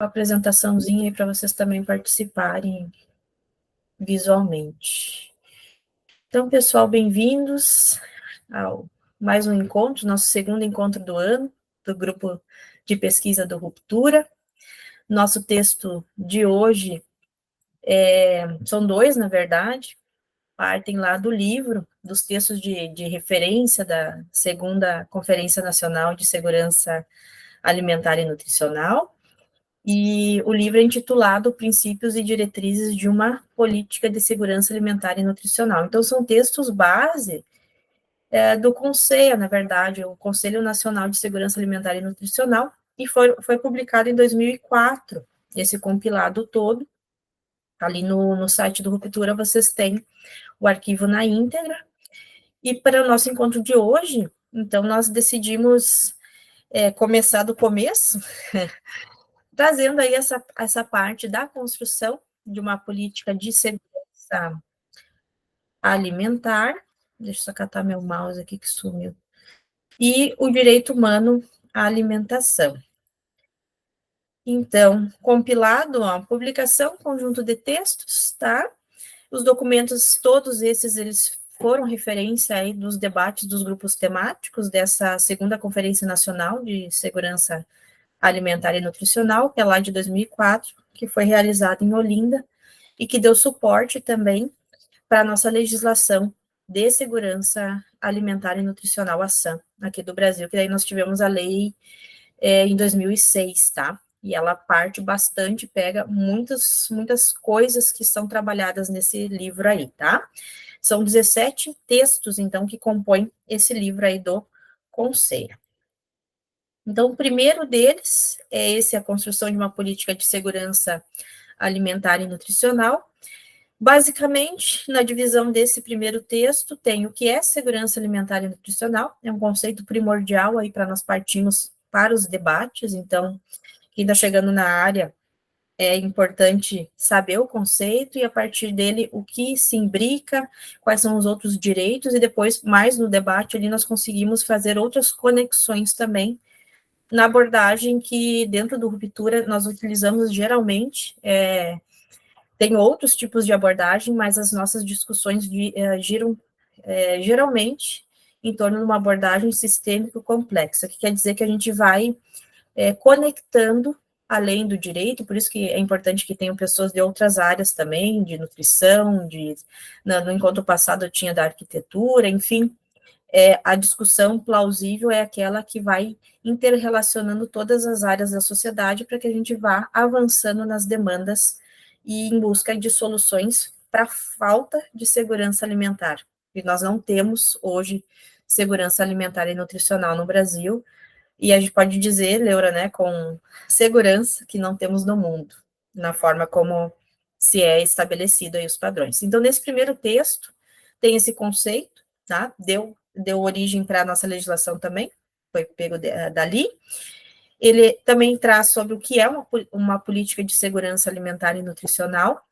uma apresentaçãozinha aí para vocês também participarem visualmente. Então, pessoal, bem-vindos ao mais um encontro, nosso segundo encontro do ano, do grupo de pesquisa do Ruptura. Nosso texto de hoje são dois, na verdade, partem lá do livro, dos textos de referência da segunda Conferência Nacional de Segurança Alimentar e Nutricional, e o livro é intitulado Princípios e Diretrizes de uma Política de Segurança Alimentar e Nutricional. Então, são textos base do CONSEA, na verdade, o Conselho Nacional de Segurança Alimentar e Nutricional, e foi publicado em 2004, esse compilado todo. Ali no site do Ruptura vocês têm o arquivo na íntegra. E para o nosso encontro de hoje, então, nós decidimos começar do começo, trazendo aí essa parte da construção de uma política de segurança alimentar. Deixa eu só catar meu mouse aqui que sumiu. E o direito humano à alimentação. Então, compilado, a publicação, conjunto de textos, tá? Os documentos, todos esses, eles foram referência aí dos debates dos grupos temáticos dessa segunda Conferência Nacional de Segurança Alimentar e Nutricional, que é lá de 2004, que foi realizada em Olinda, e que deu suporte também para a nossa legislação de segurança alimentar e nutricional, a SAN, aqui do Brasil, que daí nós tivemos a lei em 2006, tá? E ela parte bastante, pega muitas coisas que são trabalhadas nesse livro aí, tá? São 17 textos, então, que compõem esse livro aí do Conselho. Então, o primeiro deles é a construção de uma política de segurança alimentar e nutricional. Basicamente, na divisão desse primeiro texto, tem o que é segurança alimentar e nutricional, é um conceito primordial aí para nós partirmos para os debates. Então, quem está chegando na área, é importante saber o conceito e, a partir dele, o que se imbrica, quais são os outros direitos, e depois, mais no debate ali, nós conseguimos fazer outras conexões também na abordagem que, dentro do Ruptura, nós utilizamos geralmente. Tem outros tipos de abordagem, mas as nossas discussões giram geralmente em torno de uma abordagem sistêmico complexa, que quer dizer que a gente vai conectando além do direito, por isso que é importante que tenham pessoas de outras áreas também, de nutrição, no encontro passado eu tinha da arquitetura, enfim, a discussão plausível é aquela que vai interrelacionando todas as áreas da sociedade para que a gente vá avançando nas demandas e em busca de soluções para a falta de segurança alimentar. E nós não temos hoje segurança alimentar e nutricional no Brasil, e a gente pode dizer, Leura, né, com segurança, que não temos no mundo, na forma como se é estabelecido aí os padrões. Então, nesse primeiro texto, tem esse conceito, tá? Deu origem para a nossa legislação também, foi pego dali. Ele também traz sobre o que é uma política de segurança alimentar e nutricional.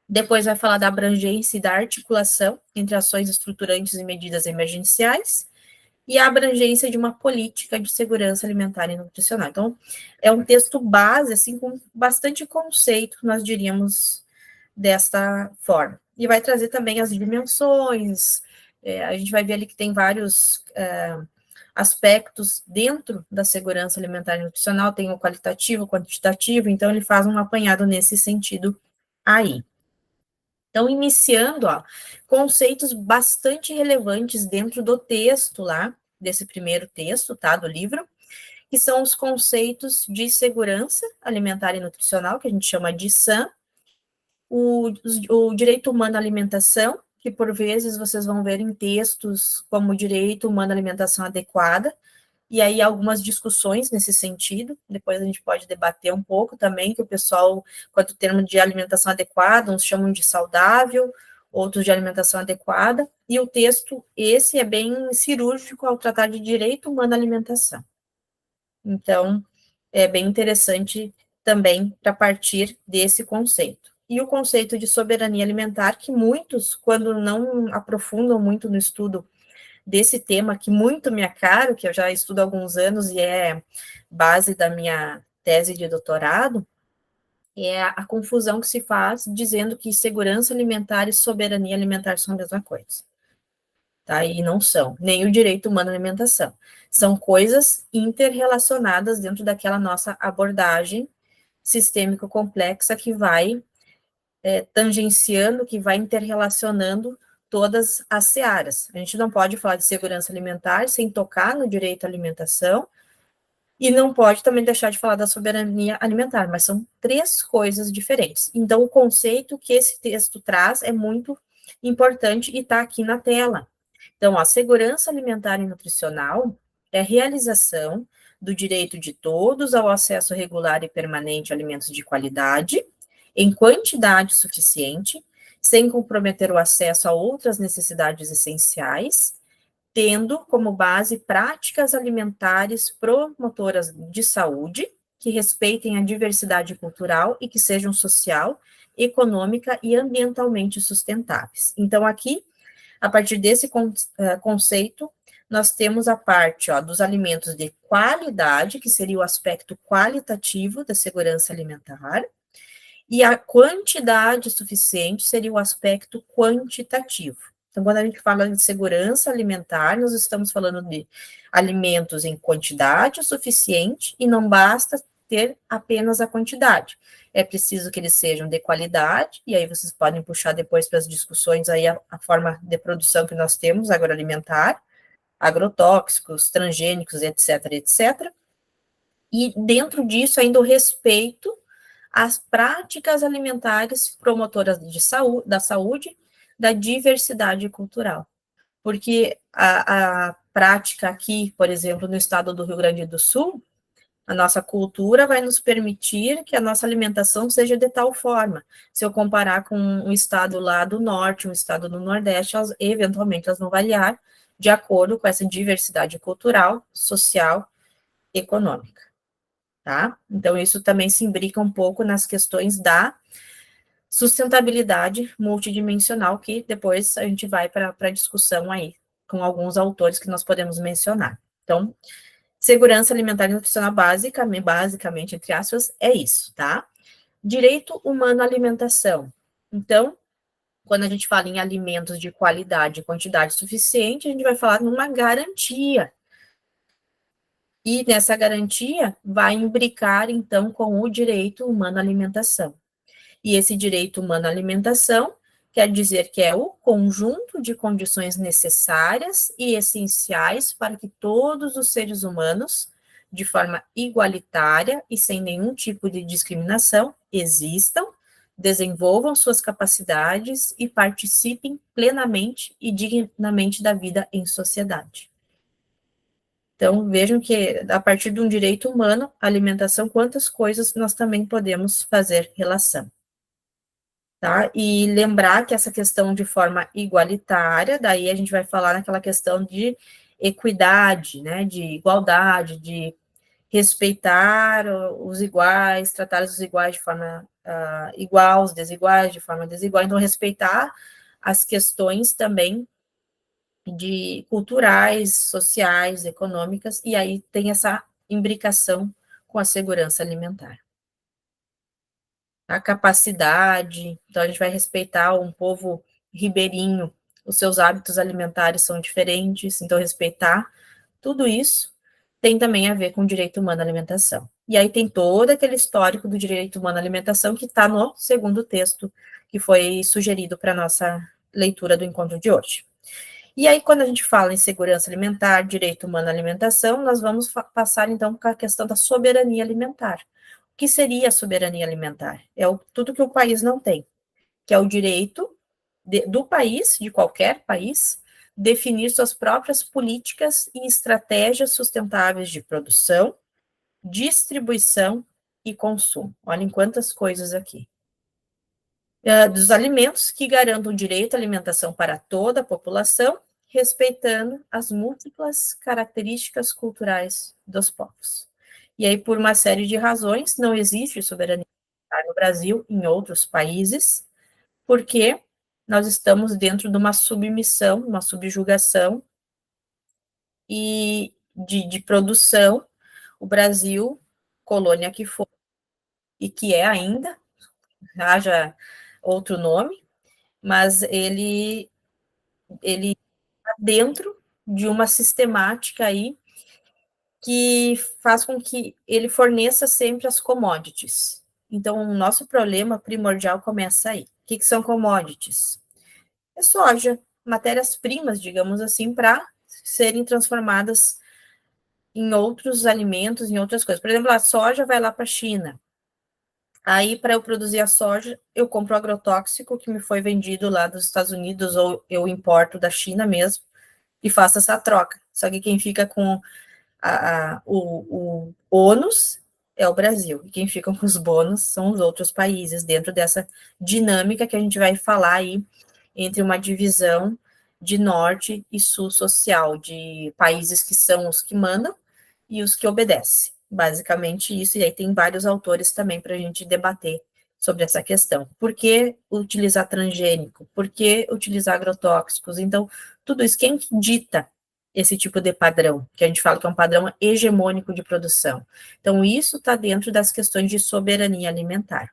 Depois vai falar da abrangência e da articulação entre ações estruturantes e medidas emergenciais, e a abrangência de uma política de segurança alimentar e nutricional. Então, é um texto base, assim, com bastante conceito, nós diríamos desta forma. E vai trazer também as dimensões, a gente vai ver ali que tem vários aspectos dentro da segurança alimentar e nutricional, tem o qualitativo, o quantitativo, então ele faz um apanhado nesse sentido aí. Então, iniciando, conceitos bastante relevantes dentro do texto lá, desse primeiro texto, tá, do livro, que são os conceitos de segurança alimentar e nutricional, que a gente chama de SAN, o direito humano à alimentação, que por vezes vocês vão ver em textos como direito humano à alimentação adequada, e aí algumas discussões nesse sentido, depois a gente pode debater um pouco também, que o pessoal, quanto ao termo de alimentação adequada, uns chamam de saudável, outros de alimentação adequada, e o texto, esse é bem cirúrgico ao tratar de direito humano à alimentação. Então, é bem interessante também para partir desse conceito. E o conceito de soberania alimentar, que muitos, quando não aprofundam muito no estudo desse tema, que muito me é caro, que eu já estudo há alguns anos e é base da minha tese de doutorado, é a confusão que se faz dizendo que segurança alimentar e soberania alimentar são a mesma coisa. Tá? E não são, nem o direito humano à alimentação. São coisas interrelacionadas dentro daquela nossa abordagem sistêmico complexa que vai tangenciando, que vai interrelacionando todas as searas. A gente não pode falar de segurança alimentar sem tocar no direito à alimentação, e não pode também deixar de falar da soberania alimentar, mas são três coisas diferentes. Então, o conceito que esse texto traz é muito importante e está aqui na tela. Então, a segurança alimentar e nutricional é a realização do direito de todos ao acesso regular e permanente a alimentos de qualidade, em quantidade suficiente, sem comprometer o acesso a outras necessidades essenciais, tendo como base práticas alimentares promotoras de saúde, que respeitem a diversidade cultural e que sejam social, econômica e ambientalmente sustentáveis. Então, aqui, a partir desse conceito, nós temos a parte dos alimentos de qualidade, que seria o aspecto qualitativo da segurança alimentar, e a quantidade suficiente seria o aspecto quantitativo. Então, quando a gente fala de segurança alimentar, nós estamos falando de alimentos em quantidade suficiente e não basta ter apenas a quantidade. É preciso que eles sejam de qualidade, e aí vocês podem puxar depois para as discussões aí a forma de produção que nós temos, agroalimentar, agrotóxicos, transgênicos, etc, etc. E dentro disso ainda o respeito às práticas alimentares promotoras da saúde, da diversidade cultural. Porque a prática aqui, por exemplo, no estado do Rio Grande do Sul, a nossa cultura vai nos permitir que a nossa alimentação seja de tal forma. Se eu comparar com um estado lá do norte, um estado do nordeste, eventualmente elas vão variar de acordo com essa diversidade cultural, social, econômica, tá? Então, isso também se imbrica um pouco nas questões da sustentabilidade multidimensional, que depois a gente vai para a discussão aí, com alguns autores que nós podemos mencionar. Então, segurança alimentar e nutricional basicamente, entre aspas, é isso, tá? Direito humano à alimentação. Então, quando a gente fala em alimentos de qualidade e quantidade suficiente, a gente vai falar numa garantia. E nessa garantia vai imbricar, então, com o direito humano à alimentação. E esse direito humano à alimentação quer dizer que é o conjunto de condições necessárias e essenciais para que todos os seres humanos, de forma igualitária e sem nenhum tipo de discriminação, existam, desenvolvam suas capacidades e participem plenamente e dignamente da vida em sociedade. Então, vejam que, a partir de um direito humano, a alimentação, quantas coisas nós também podemos fazer relação. Tá? E lembrar que essa questão de forma igualitária, daí a gente vai falar naquela questão de equidade, né, de igualdade, de respeitar os iguais, tratar os iguais de forma igual, os desiguais de forma desigual, então respeitar as questões também de culturais, sociais, econômicas, e aí tem essa imbricação com a segurança alimentar. A capacidade, então a gente vai respeitar um povo ribeirinho, os seus hábitos alimentares são diferentes, então respeitar tudo isso tem também a ver com o direito humano à alimentação. E aí tem todo aquele histórico do direito humano à alimentação que está no segundo texto que foi sugerido para a nossa leitura do encontro de hoje. E aí, quando a gente fala em segurança alimentar, direito humano à alimentação, nós vamos passar, então, para a questão da soberania alimentar. O que seria a soberania alimentar? É tudo que o país não tem, que é o direito do país, de qualquer país, definir suas próprias políticas e estratégias sustentáveis de produção, distribuição e consumo. Olhem quantas coisas aqui. Dos alimentos que garantam o direito à alimentação para toda a população, respeitando as múltiplas características culturais dos povos. E aí, por uma série de razões, não existe soberania alimentar no Brasil e em outros países, porque nós estamos dentro de uma submissão, uma subjugação e de produção. O Brasil, colônia que foi e que é ainda, haja outro nome, mas ele está dentro de uma sistemática aí que faz com que ele forneça sempre as commodities. Então, o nosso problema primordial começa aí. O que são commodities? É soja, matérias-primas, digamos assim, para serem transformadas em outros alimentos, em outras coisas. Por exemplo, a soja vai lá para a China. Aí, para eu produzir a soja, eu compro o agrotóxico que me foi vendido lá dos Estados Unidos, ou eu importo da China mesmo, e faço essa troca. Só que quem fica com o ônus é o Brasil, e quem fica com os bônus são os outros países, dentro dessa dinâmica que a gente vai falar aí, entre uma divisão de norte e sul social, de países que são os que mandam e os que obedecem. Basicamente isso, e aí tem vários autores também para a gente debater sobre essa questão. Por que utilizar transgênico? Por que utilizar agrotóxicos? Então, tudo isso, quem dita esse tipo de padrão, que a gente fala que é um padrão hegemônico de produção? Então, isso está dentro das questões de soberania alimentar.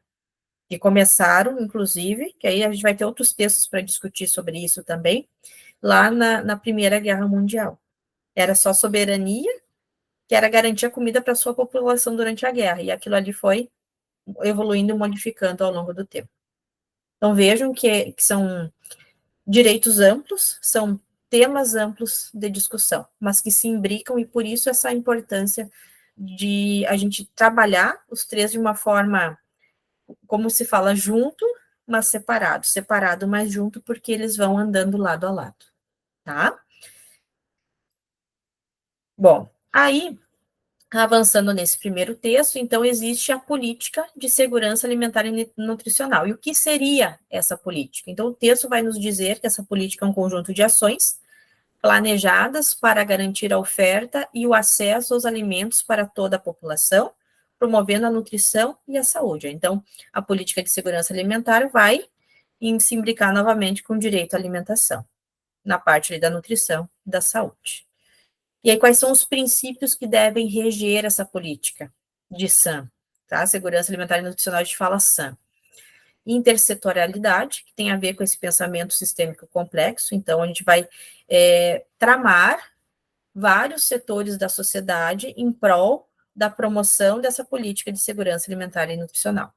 Que começaram, inclusive, que aí a gente vai ter outros textos para discutir sobre isso também, lá na Primeira Guerra Mundial. Era só soberania, que era garantir a comida para a sua população durante a guerra, e aquilo ali foi evoluindo e modificando ao longo do tempo. Então, vejam que são direitos amplos, são temas amplos de discussão, mas que se imbricam, e por isso essa importância de a gente trabalhar os três de uma forma, como se fala, junto, mas separado. Separado, mas junto, porque eles vão andando lado a lado, tá? Bom, aí, avançando nesse primeiro texto, então, existe a política de segurança alimentar e nutricional. E o que seria essa política? Então, o texto vai nos dizer que essa política é um conjunto de ações planejadas para garantir a oferta e o acesso aos alimentos para toda a população, promovendo a nutrição e a saúde. Então, a política de segurança alimentar vai se imbricar novamente com o direito à alimentação, na parte da nutrição e da saúde. E aí, quais são os princípios que devem reger essa política de SAM? Tá? Segurança alimentar e nutricional, a gente fala SAM. Intersetorialidade, que tem a ver com esse pensamento sistêmico complexo, então a gente vai tramar vários setores da sociedade em prol da promoção dessa política de segurança alimentar e nutricional.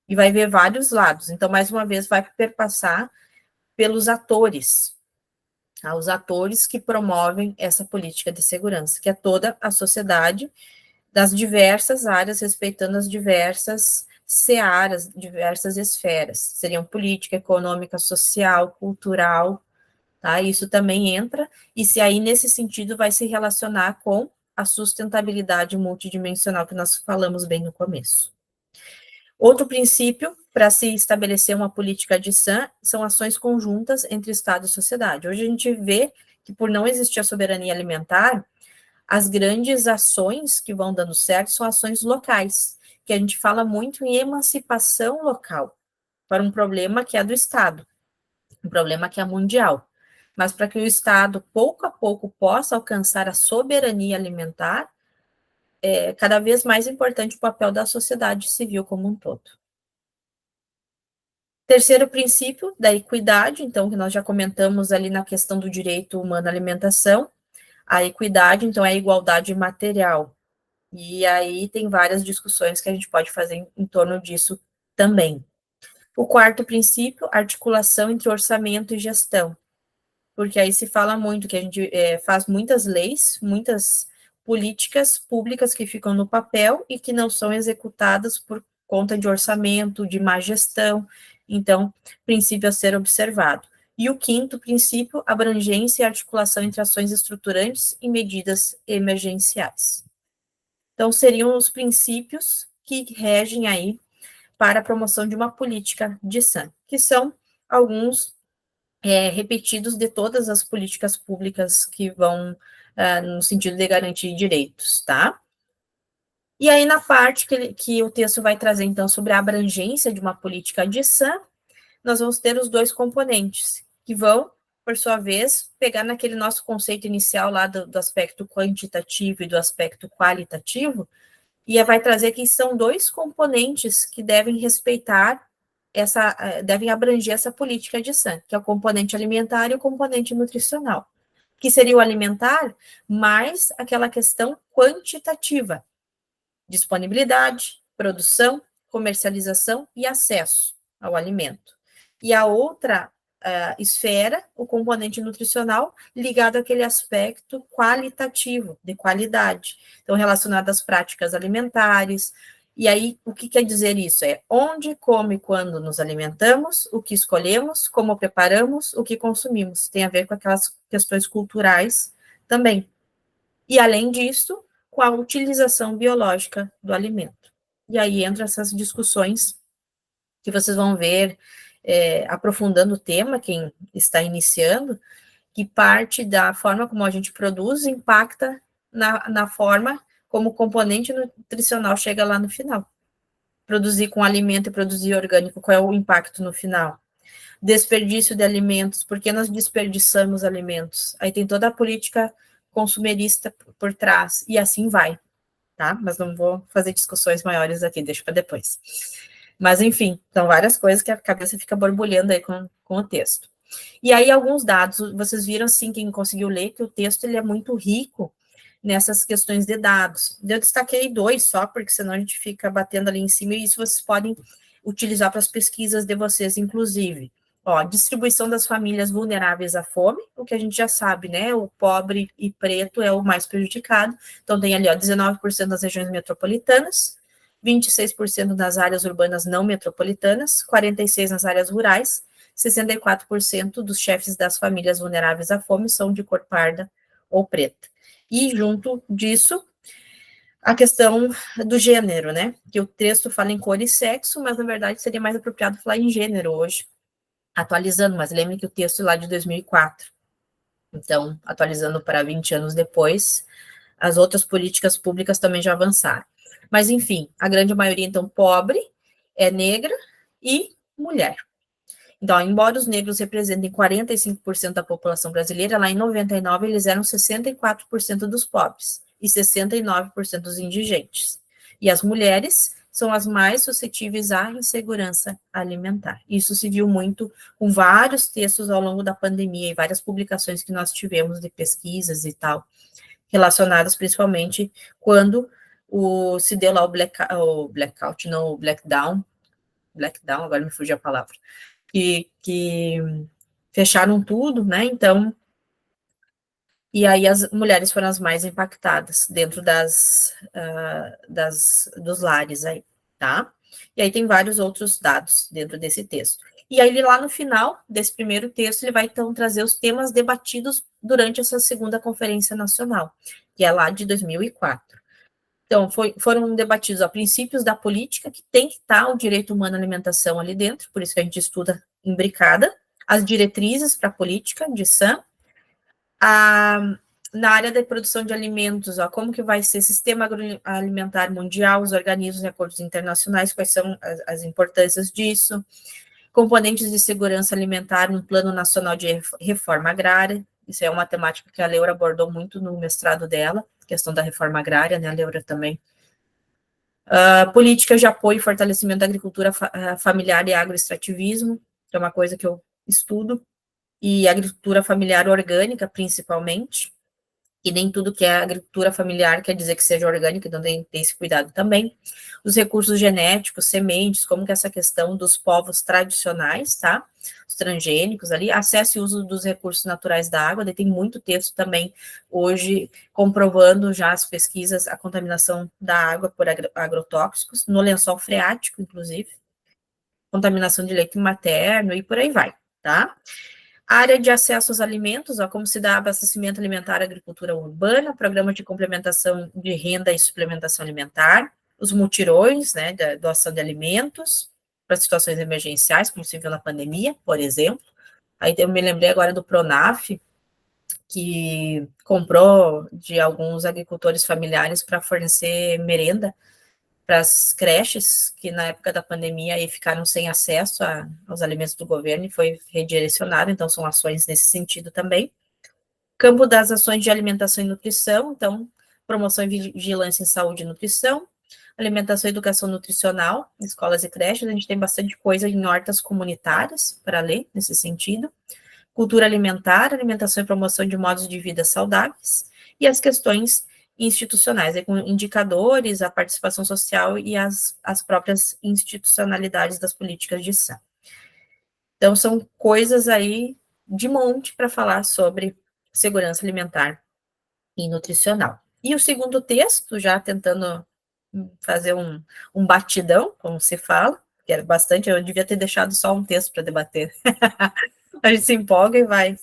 E vai ver vários lados, então, mais uma vez, vai perpassar pelos atores, os atores que promovem essa política de segurança, que é toda a sociedade, das diversas áreas, respeitando as diversas searas, diversas esferas. Seriam política, econômica, social, cultural, tá? Isso também entra, e se aí, nesse sentido, vai se relacionar com a sustentabilidade multidimensional que nós falamos bem no começo. Outro princípio para se estabelecer uma política de SAM são ações conjuntas entre Estado e sociedade. Hoje a gente vê que, por não existir a soberania alimentar, as grandes ações que vão dando certo são ações locais, que a gente fala muito em emancipação local, para um problema que é do Estado, um problema que é mundial. Mas para que o Estado, pouco a pouco, possa alcançar a soberania alimentar, é cada vez mais importante o papel da sociedade civil como um todo. Terceiro princípio, da equidade, então, que nós já comentamos ali na questão do direito humano à alimentação. A equidade, então, é a igualdade material. E aí tem várias discussões que a gente pode fazer em torno disso também. O quarto princípio, articulação entre orçamento e gestão, porque aí se fala muito que a gente faz muitas leis, muitas políticas públicas que ficam no papel e que não são executadas por conta de orçamento, de má gestão. Então, princípio a ser observado. E o quinto princípio, abrangência e articulação entre ações estruturantes e medidas emergenciais. Então, seriam os princípios que regem aí para a promoção de uma política de SAM, que são alguns repetidos de todas as políticas públicas que vão no sentido de garantir direitos, tá? E aí, na parte que o texto vai trazer, então, sobre a abrangência de uma política de SAM, nós vamos ter os dois componentes, que vão, por sua vez, pegar naquele nosso conceito inicial lá do aspecto quantitativo e do aspecto qualitativo, e vai trazer que são dois componentes que devem respeitar devem abranger essa política de SAN, que é o componente alimentar e o componente nutricional, que seria o alimentar mais aquela questão quantitativa, disponibilidade, produção, comercialização e acesso ao alimento. E a outra esfera, o componente nutricional, ligado àquele aspecto qualitativo, de qualidade. Então, relacionado às práticas alimentares. E aí, o que quer dizer isso? É onde, como e quando nos alimentamos, o que escolhemos, como preparamos, o que consumimos. Tem a ver com aquelas questões culturais também. E, além disso, com a utilização biológica do alimento. E aí entra essas discussões que vocês vão ver aprofundando o tema, quem está iniciando, que parte da forma como a gente produz impacta na forma como o componente nutricional chega lá no final. Produzir com alimento e produzir orgânico, qual é o impacto no final? Desperdício de alimentos, por que nós desperdiçamos alimentos? Aí tem toda a política consumerista por trás, e assim vai, tá? Mas não vou fazer discussões maiores aqui, deixa para depois. Mas, enfim, são várias coisas que a cabeça fica borbulhando aí com o texto. E aí, alguns dados, vocês viram, sim, quem conseguiu ler, que o texto ele é muito rico nessas questões de dados. Eu destaquei 2 só, porque senão a gente fica batendo ali em cima, e isso vocês podem utilizar para as pesquisas de vocês, inclusive. Ó, distribuição das famílias vulneráveis à fome, o que a gente já sabe, né? O pobre e preto é o mais prejudicado. Então, tem ali, ó, 19% das regiões metropolitanas, 26% nas áreas urbanas não metropolitanas, 46% nas áreas rurais, 64% dos chefes das famílias vulneráveis à fome são de cor parda ou preta. E, junto disso, a questão do gênero, né? Que o texto fala em cor e sexo, mas, na verdade, seria mais apropriado falar em gênero hoje, atualizando, mas lembre que o texto é lá de 2004. Então, atualizando para 20 anos depois, as outras políticas públicas também já avançaram. Mas, enfim, a grande maioria, então, pobre, é negra e mulher. Então, embora os negros representem 45% da população brasileira, lá em 99 eles eram 64% dos pobres e 69% dos indigentes. E as mulheres são as mais suscetíveis à insegurança alimentar. Isso se viu muito com vários textos ao longo da pandemia e várias publicações que nós tivemos de pesquisas e tal, relacionadas principalmente quando se deu lá o blackout, não, o blackdown, agora me fugiu a palavra, que fecharam tudo, né? Então, e aí as mulheres foram as mais impactadas dentro dos lares aí, tá? E aí tem vários outros dados dentro desse texto. E aí, lá no final desse primeiro texto, ele vai, então, trazer os temas debatidos durante essa segunda Conferência Nacional, que é lá de 2004. Então, foram debatidos princípios da política, que tem que estar o direito humano à alimentação ali dentro, por isso que a gente estuda imbricada, as diretrizes para a política de SAM, na área da produção de alimentos, como que vai ser o sistema agroalimentar mundial, os organismos e acordos internacionais, quais são as importâncias disso, componentes de segurança alimentar no Plano Nacional de Reforma Agrária, isso é uma temática que a Leura abordou muito no mestrado dela, questão da reforma agrária, né, a Leura também. Políticas de apoio e fortalecimento da agricultura familiar e agroextrativismo, que é uma coisa que eu estudo, e agricultura familiar orgânica, principalmente, e nem tudo que é agricultura familiar quer dizer que seja orgânica, então tem que ter esse cuidado também. Os recursos genéticos, sementes, como que essa questão dos povos tradicionais, tá? Os transgênicos ali, acesso e uso dos recursos naturais da água, daí tem muito texto também hoje comprovando já as pesquisas, a contaminação da água por agrotóxicos, no lençol freático, inclusive, contaminação de leite materno e por aí vai, tá? Área de acesso aos alimentos, como se dá abastecimento alimentar à agricultura urbana, programa de complementação de renda e suplementação alimentar, os mutirões, né, da doação de alimentos para situações emergenciais, como se viu na pandemia, por exemplo. Aí eu me lembrei agora do Pronaf, que comprou de alguns agricultores familiares para fornecer merenda para as creches, que na época da pandemia aí ficaram sem acesso aos alimentos do governo e foi redirecionado, então são ações nesse sentido também. Campo das ações de alimentação e nutrição, então, promoção e vigilância em saúde e nutrição, alimentação e educação nutricional, escolas e creches, a gente tem bastante coisa em hortas comunitárias para ler nesse sentido. Cultura alimentar, alimentação e promoção de modos de vida saudáveis, e as questões institucionais, com indicadores, a participação social e as próprias institucionalidades das políticas de ação. Então, são coisas aí de monte para falar sobre segurança alimentar e nutricional. E o segundo texto, já tentando fazer um batidão, como se fala, que era bastante, eu devia ter deixado só um texto para debater. A gente se empolga e vai.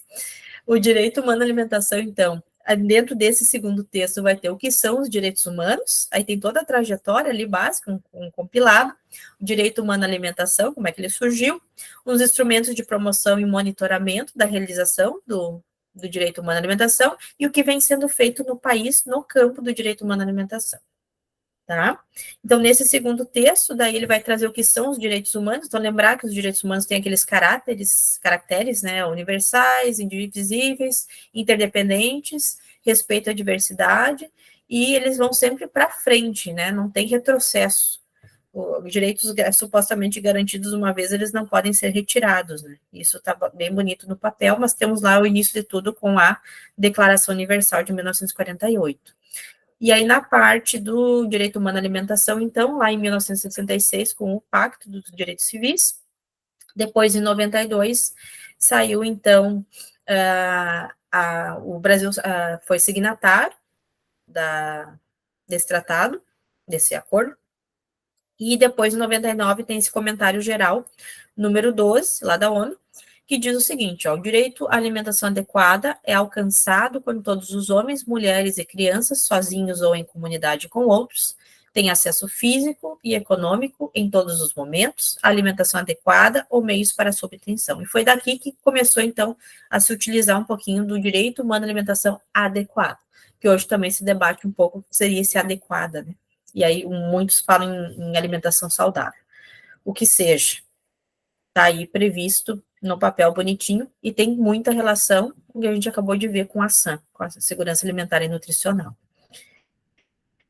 O direito humano à alimentação, então, dentro desse segundo texto vai ter o que são os direitos humanos, aí tem toda a trajetória ali básica, um compilado, o direito humano à alimentação, como é que ele surgiu, os instrumentos de promoção e monitoramento da realização do direito humano à alimentação e o que vem sendo feito no país no campo do direito humano à alimentação. Tá? Então, nesse segundo texto, daí ele vai trazer o que são os direitos humanos. Então, lembrar que os direitos humanos têm aqueles caracteres, né, universais, indivisíveis, interdependentes, respeito à diversidade, e eles vão sempre para frente, né, não tem retrocesso. Os direitos supostamente garantidos uma vez, eles não podem ser retirados, né? Isso está bem bonito no papel, mas temos lá o início de tudo com a Declaração Universal de 1948. E aí, na parte do direito humano à alimentação, então, lá em 1966, com o Pacto dos Direitos Civis, depois, em 92, saiu, então, o Brasil foi signatário desse tratado, desse acordo, e depois, em 99, tem esse comentário geral, número 12, lá da ONU, que diz o seguinte, ó, o direito à alimentação adequada é alcançado quando todos os homens, mulheres e crianças, sozinhos ou em comunidade com outros, têm acesso físico e econômico em todos os momentos, à alimentação adequada ou meios para sua obtenção. E foi daqui que começou, então, a se utilizar um pouquinho do direito humano à alimentação adequada, que hoje também se debate um pouco o que seria esse adequada, né? E aí muitos falam em alimentação saudável. O que seja, está aí previsto no papel bonitinho e tem muita relação com o que a gente acabou de ver com a SAN, com a Segurança Alimentar e Nutricional.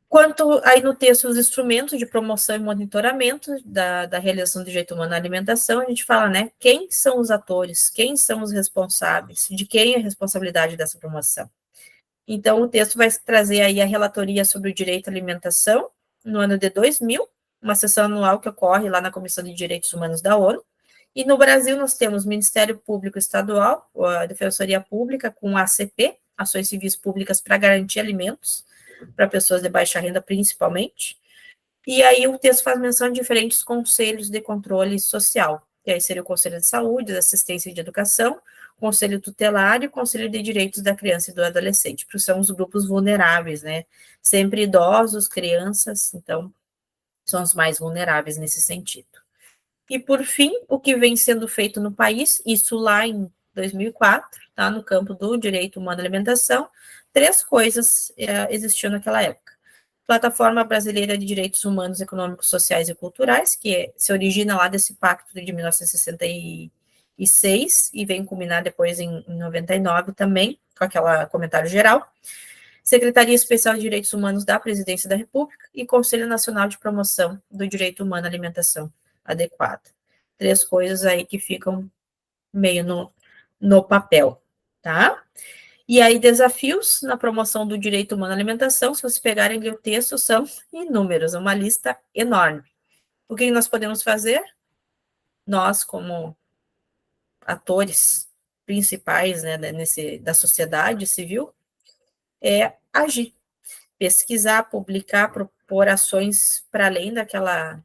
Quanto aí no texto, os instrumentos de promoção e monitoramento da realização do direito humano à alimentação, a gente fala, né, quem são os atores, quem são os responsáveis, de quem é a responsabilidade dessa promoção. Então, o texto vai trazer aí a relatoria sobre o direito à alimentação no ano de 2000, uma sessão anual que ocorre lá na Comissão de Direitos Humanos da ONU. E no Brasil nós temos o Ministério Público Estadual, a Defensoria Pública com a ACP, Ações Civis Públicas para Garantir Alimentos, para pessoas de baixa renda principalmente. E aí o texto faz menção de diferentes conselhos de controle social, que aí seria o Conselho de Saúde, de Assistência e de Educação, Conselho Tutelar e o Conselho de Direitos da Criança e do Adolescente, porque são os grupos vulneráveis, né? Sempre idosos, crianças, então, são os mais vulneráveis nesse sentido. E, por fim, o que vem sendo feito no país, isso lá em 2004, tá? No campo do direito humano à alimentação, 3 coisas existiam naquela época. Plataforma Brasileira de Direitos Humanos, Econômicos, Sociais e Culturais, que se origina lá desse pacto de 1966 e vem culminar depois em 99 também, com aquele comentário geral. Secretaria Especial de Direitos Humanos da Presidência da República e Conselho Nacional de Promoção do Direito Humano à Alimentação Adequada. 3 coisas aí que ficam meio no papel, tá? E aí, desafios na promoção do direito humano à alimentação, se vocês pegarem o texto, são inúmeros, uma lista enorme. O que nós podemos fazer? Nós, como atores principais, né, da sociedade civil, é agir, pesquisar, publicar, propor ações para além daquela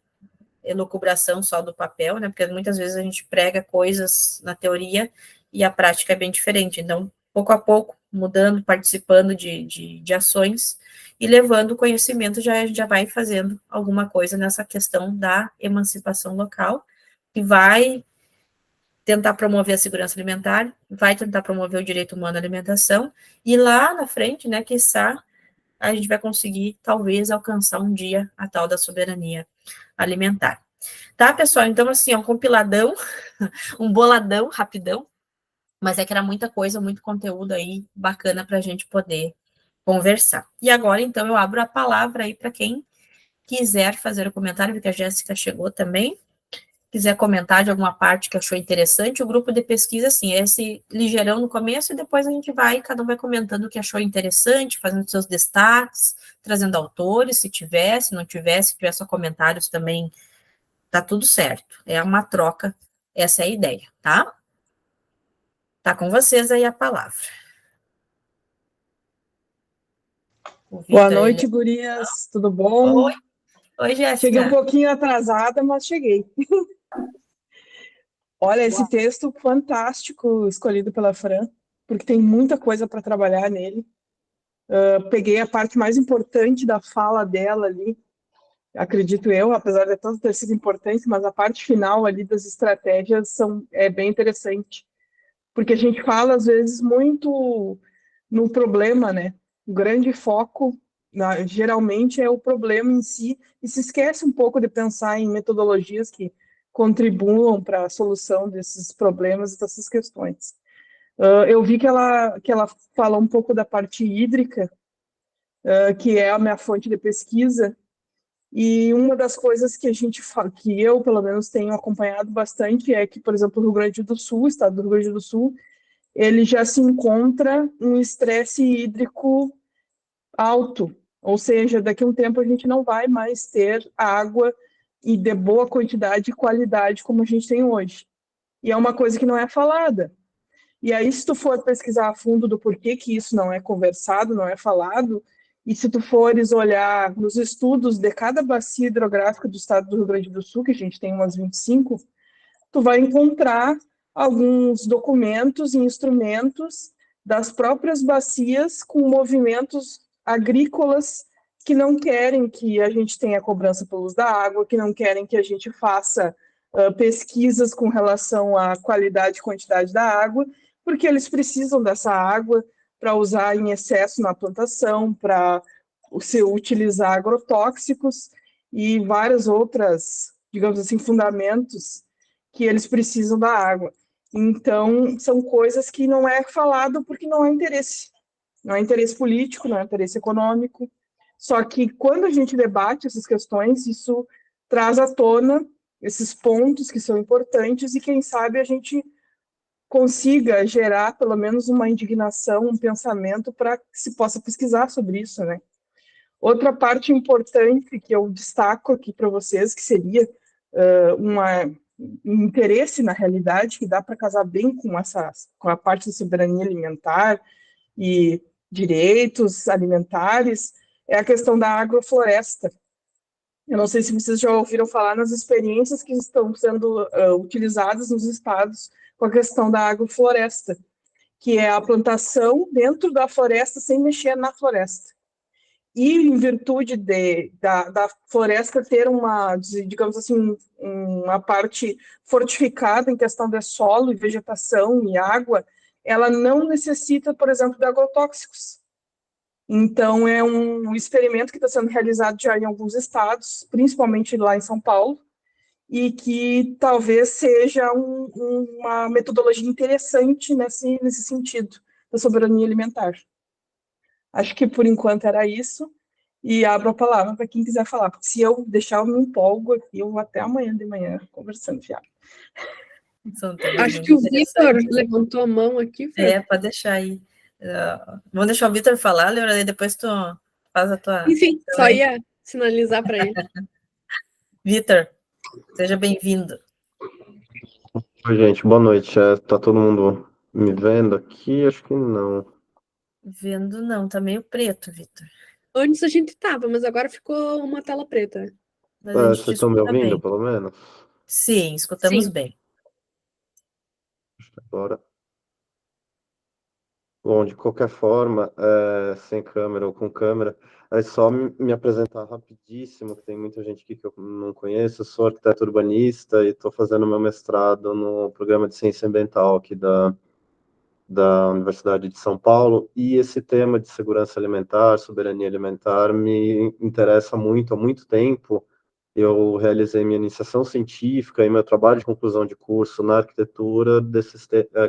elucubração só do papel, né, porque muitas vezes a gente prega coisas na teoria e a prática é bem diferente, então, pouco a pouco, mudando, participando de ações e levando o conhecimento, a gente já vai fazendo alguma coisa nessa questão da emancipação local, e vai tentar promover a segurança alimentar, vai tentar promover o direito humano à alimentação, e lá na frente, né, quiçá, a gente vai conseguir, talvez, alcançar um dia a tal da soberania alimentar. Tá, pessoal? Então, assim, é um compiladão, um boladão, rapidão, mas é que era muita coisa, muito conteúdo aí bacana para a gente poder conversar. E agora, então, eu abro a palavra aí para quem quiser fazer o comentário, porque a Jéssica chegou também, quiser comentar de alguma parte que achou interessante, o grupo de pesquisa, assim, é esse ligeirão no começo e depois a gente vai, cada um vai comentando o que achou interessante, fazendo seus destaques, trazendo autores, se tiver, se não tiver, se tiver só comentários também, tá tudo certo. É uma troca, essa é a ideia, tá? Tá com vocês aí a palavra. O Boa Vitor, noite, gurias. Tudo bom? Oi, oi, Cheguei um Jéssica. pouquinho atrasada, mas cheguei. Olha, esse texto fantástico escolhido pela Fran, porque tem muita coisa para trabalhar nele. Eu peguei a parte mais importante da fala dela ali, acredito eu, apesar de tanto ter sido importante, mas a parte final ali das estratégias é bem interessante. Porque a gente fala, às vezes, muito no problema, né? O grande foco, geralmente, é o problema em si, e se esquece um pouco de pensar em metodologias que contribuam para a solução desses problemas e dessas questões. Eu vi que ela fala um pouco da parte hídrica, que é a minha fonte de pesquisa, e uma das coisas que que eu, pelo menos, tenho acompanhado bastante é que, por exemplo, o Rio Grande do Sul, o estado do Rio Grande do Sul, ele já se encontra um estresse hídrico alto, ou seja, daqui a um tempo a gente não vai mais ter água e de boa quantidade e qualidade como a gente tem hoje. E é uma coisa que não é falada. E aí, se tu for pesquisar a fundo do porquê que isso não é conversado, não é falado, e se tu fores olhar nos estudos de cada bacia hidrográfica do estado do Rio Grande do Sul, que a gente tem umas 25, tu vai encontrar alguns documentos e instrumentos das próprias bacias com movimentos agrícolas que não querem que a gente tenha cobrança pelo uso da água, que não querem que a gente faça pesquisas com relação à qualidade e quantidade da água, porque eles precisam dessa água para usar em excesso na plantação, para se utilizar agrotóxicos e várias outras, digamos assim, fundamentos que eles precisam da água. Então, são coisas que não é falado porque não há interesse. Não há interesse político, não há interesse econômico. Só que quando a gente debate essas questões, isso traz à tona esses pontos que são importantes e quem sabe a gente consiga gerar pelo menos uma indignação, um pensamento para que se possa pesquisar sobre isso, né? Outra parte importante que eu destaco aqui para vocês, que seria um interesse na realidade, que dá para casar bem com a parte da soberania alimentar e direitos alimentares, é a questão da agrofloresta. Eu não sei se vocês já ouviram falar nas experiências que estão sendo utilizadas nos estados com a questão da agrofloresta, que é a plantação dentro da floresta sem mexer na floresta. E em virtude da floresta ter uma, digamos assim, uma parte fortificada em questão de solo e vegetação e água, ela não necessita, por exemplo, de agrotóxicos. Então, é um experimento que está sendo realizado já em alguns estados, principalmente lá em São Paulo, e que talvez seja uma metodologia interessante nesse sentido, da soberania alimentar. Acho que por enquanto era isso. E abro a palavra para quem quiser falar, porque se eu deixar, eu me empolgo aqui, eu vou até amanhã de manhã conversando já. São temas Acho muito que o Vitor interessantes. levantou a mão aqui, Fran. Pode deixar aí. Vamos deixar o Vitor falar, Leonardo, e depois tu faz a tua. Enfim, só ia sinalizar para ele. Vitor, seja bem-vindo. Oi, gente, boa noite. Tá todo mundo me vendo aqui? Acho que não. Vendo não, tá meio preto, Vitor. Antes a gente tava, mas agora ficou uma tela preta. Mas a gente te Vocês estão me escuta ouvindo, bem. pelo menos? Sim, escutamos Sim. bem. Agora. Bom, de qualquer forma, sem câmera ou com câmera, é só me apresentar rapidíssimo, que tem muita gente aqui que eu não conheço. Eu sou arquiteto urbanista e estou fazendo meu mestrado no programa de ciência ambiental aqui da Universidade de São Paulo, e esse tema de segurança alimentar, soberania alimentar, me interessa muito há muito tempo. Eu realizei minha iniciação científica e meu trabalho de conclusão de curso na arquitetura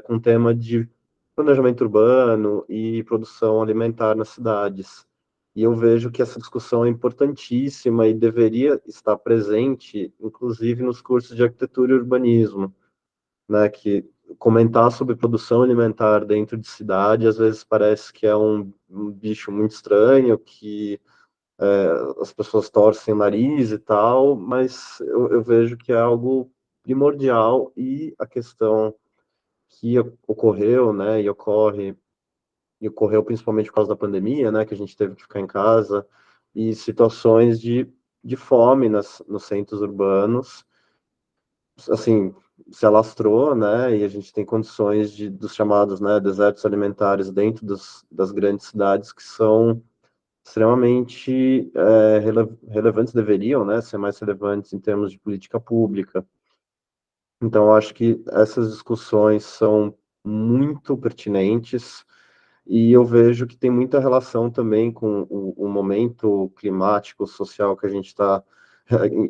com tema de planejamento urbano e produção alimentar nas cidades. E eu vejo que essa discussão é importantíssima e deveria estar presente, inclusive nos cursos de arquitetura e urbanismo, né, que comentar sobre produção alimentar dentro de cidade às vezes parece que é um bicho muito estranho, que as pessoas torcem o nariz e tal, mas eu vejo que é algo primordial e a questão que ocorreu, né, e ocorreu principalmente por causa da pandemia, né, que a gente teve que ficar em casa, e situações de fome nos centros urbanos, assim, se alastrou, né, e a gente tem condições dos chamados, né, desertos alimentares dentro das grandes cidades que são extremamente relevantes, deveriam, né, ser mais relevantes em termos de política pública. Então, eu acho que essas discussões são muito pertinentes e eu vejo que tem muita relação também com o momento climático, social que a gente está,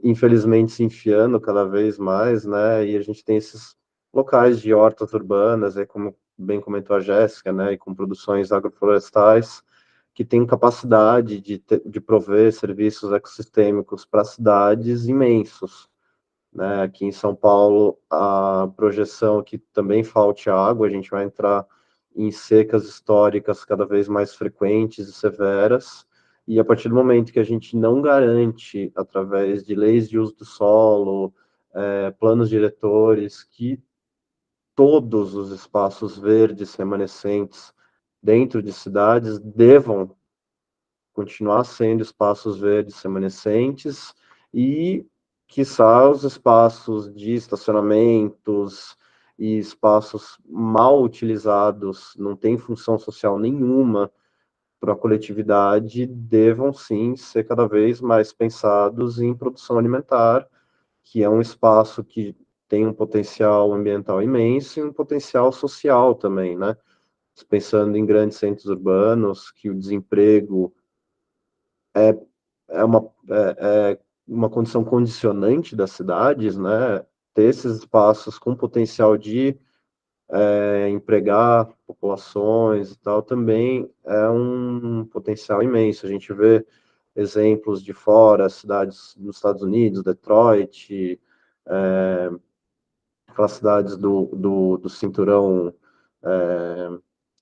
infelizmente, se enfiando cada vez mais, né? E a gente tem esses locais de hortas urbanas, como bem comentou a Jéssica, né? E com produções agroflorestais, que têm capacidade de prover serviços ecossistêmicos para cidades imensos, né? Aqui em São Paulo, a projeção é que também falte água, a gente vai entrar em secas históricas cada vez mais frequentes e severas, e a partir do momento que a gente não garante, através de leis de uso do solo, planos diretores, que todos os espaços verdes remanescentes dentro de cidades devam continuar sendo espaços verdes remanescentes e, quiçá, os espaços de estacionamentos e espaços mal utilizados, não têm função social nenhuma para a coletividade, devam sim ser cada vez mais pensados em produção alimentar, que é um espaço que tem um potencial ambiental imenso e um potencial social também, né? Pensando em grandes centros urbanos, que o desemprego é uma, uma condição condicionante das cidades, né? Ter esses espaços com potencial de empregar populações e tal também é um potencial imenso. A gente vê exemplos de fora, cidades nos Estados Unidos, Detroit, aquelas cidades do cinturão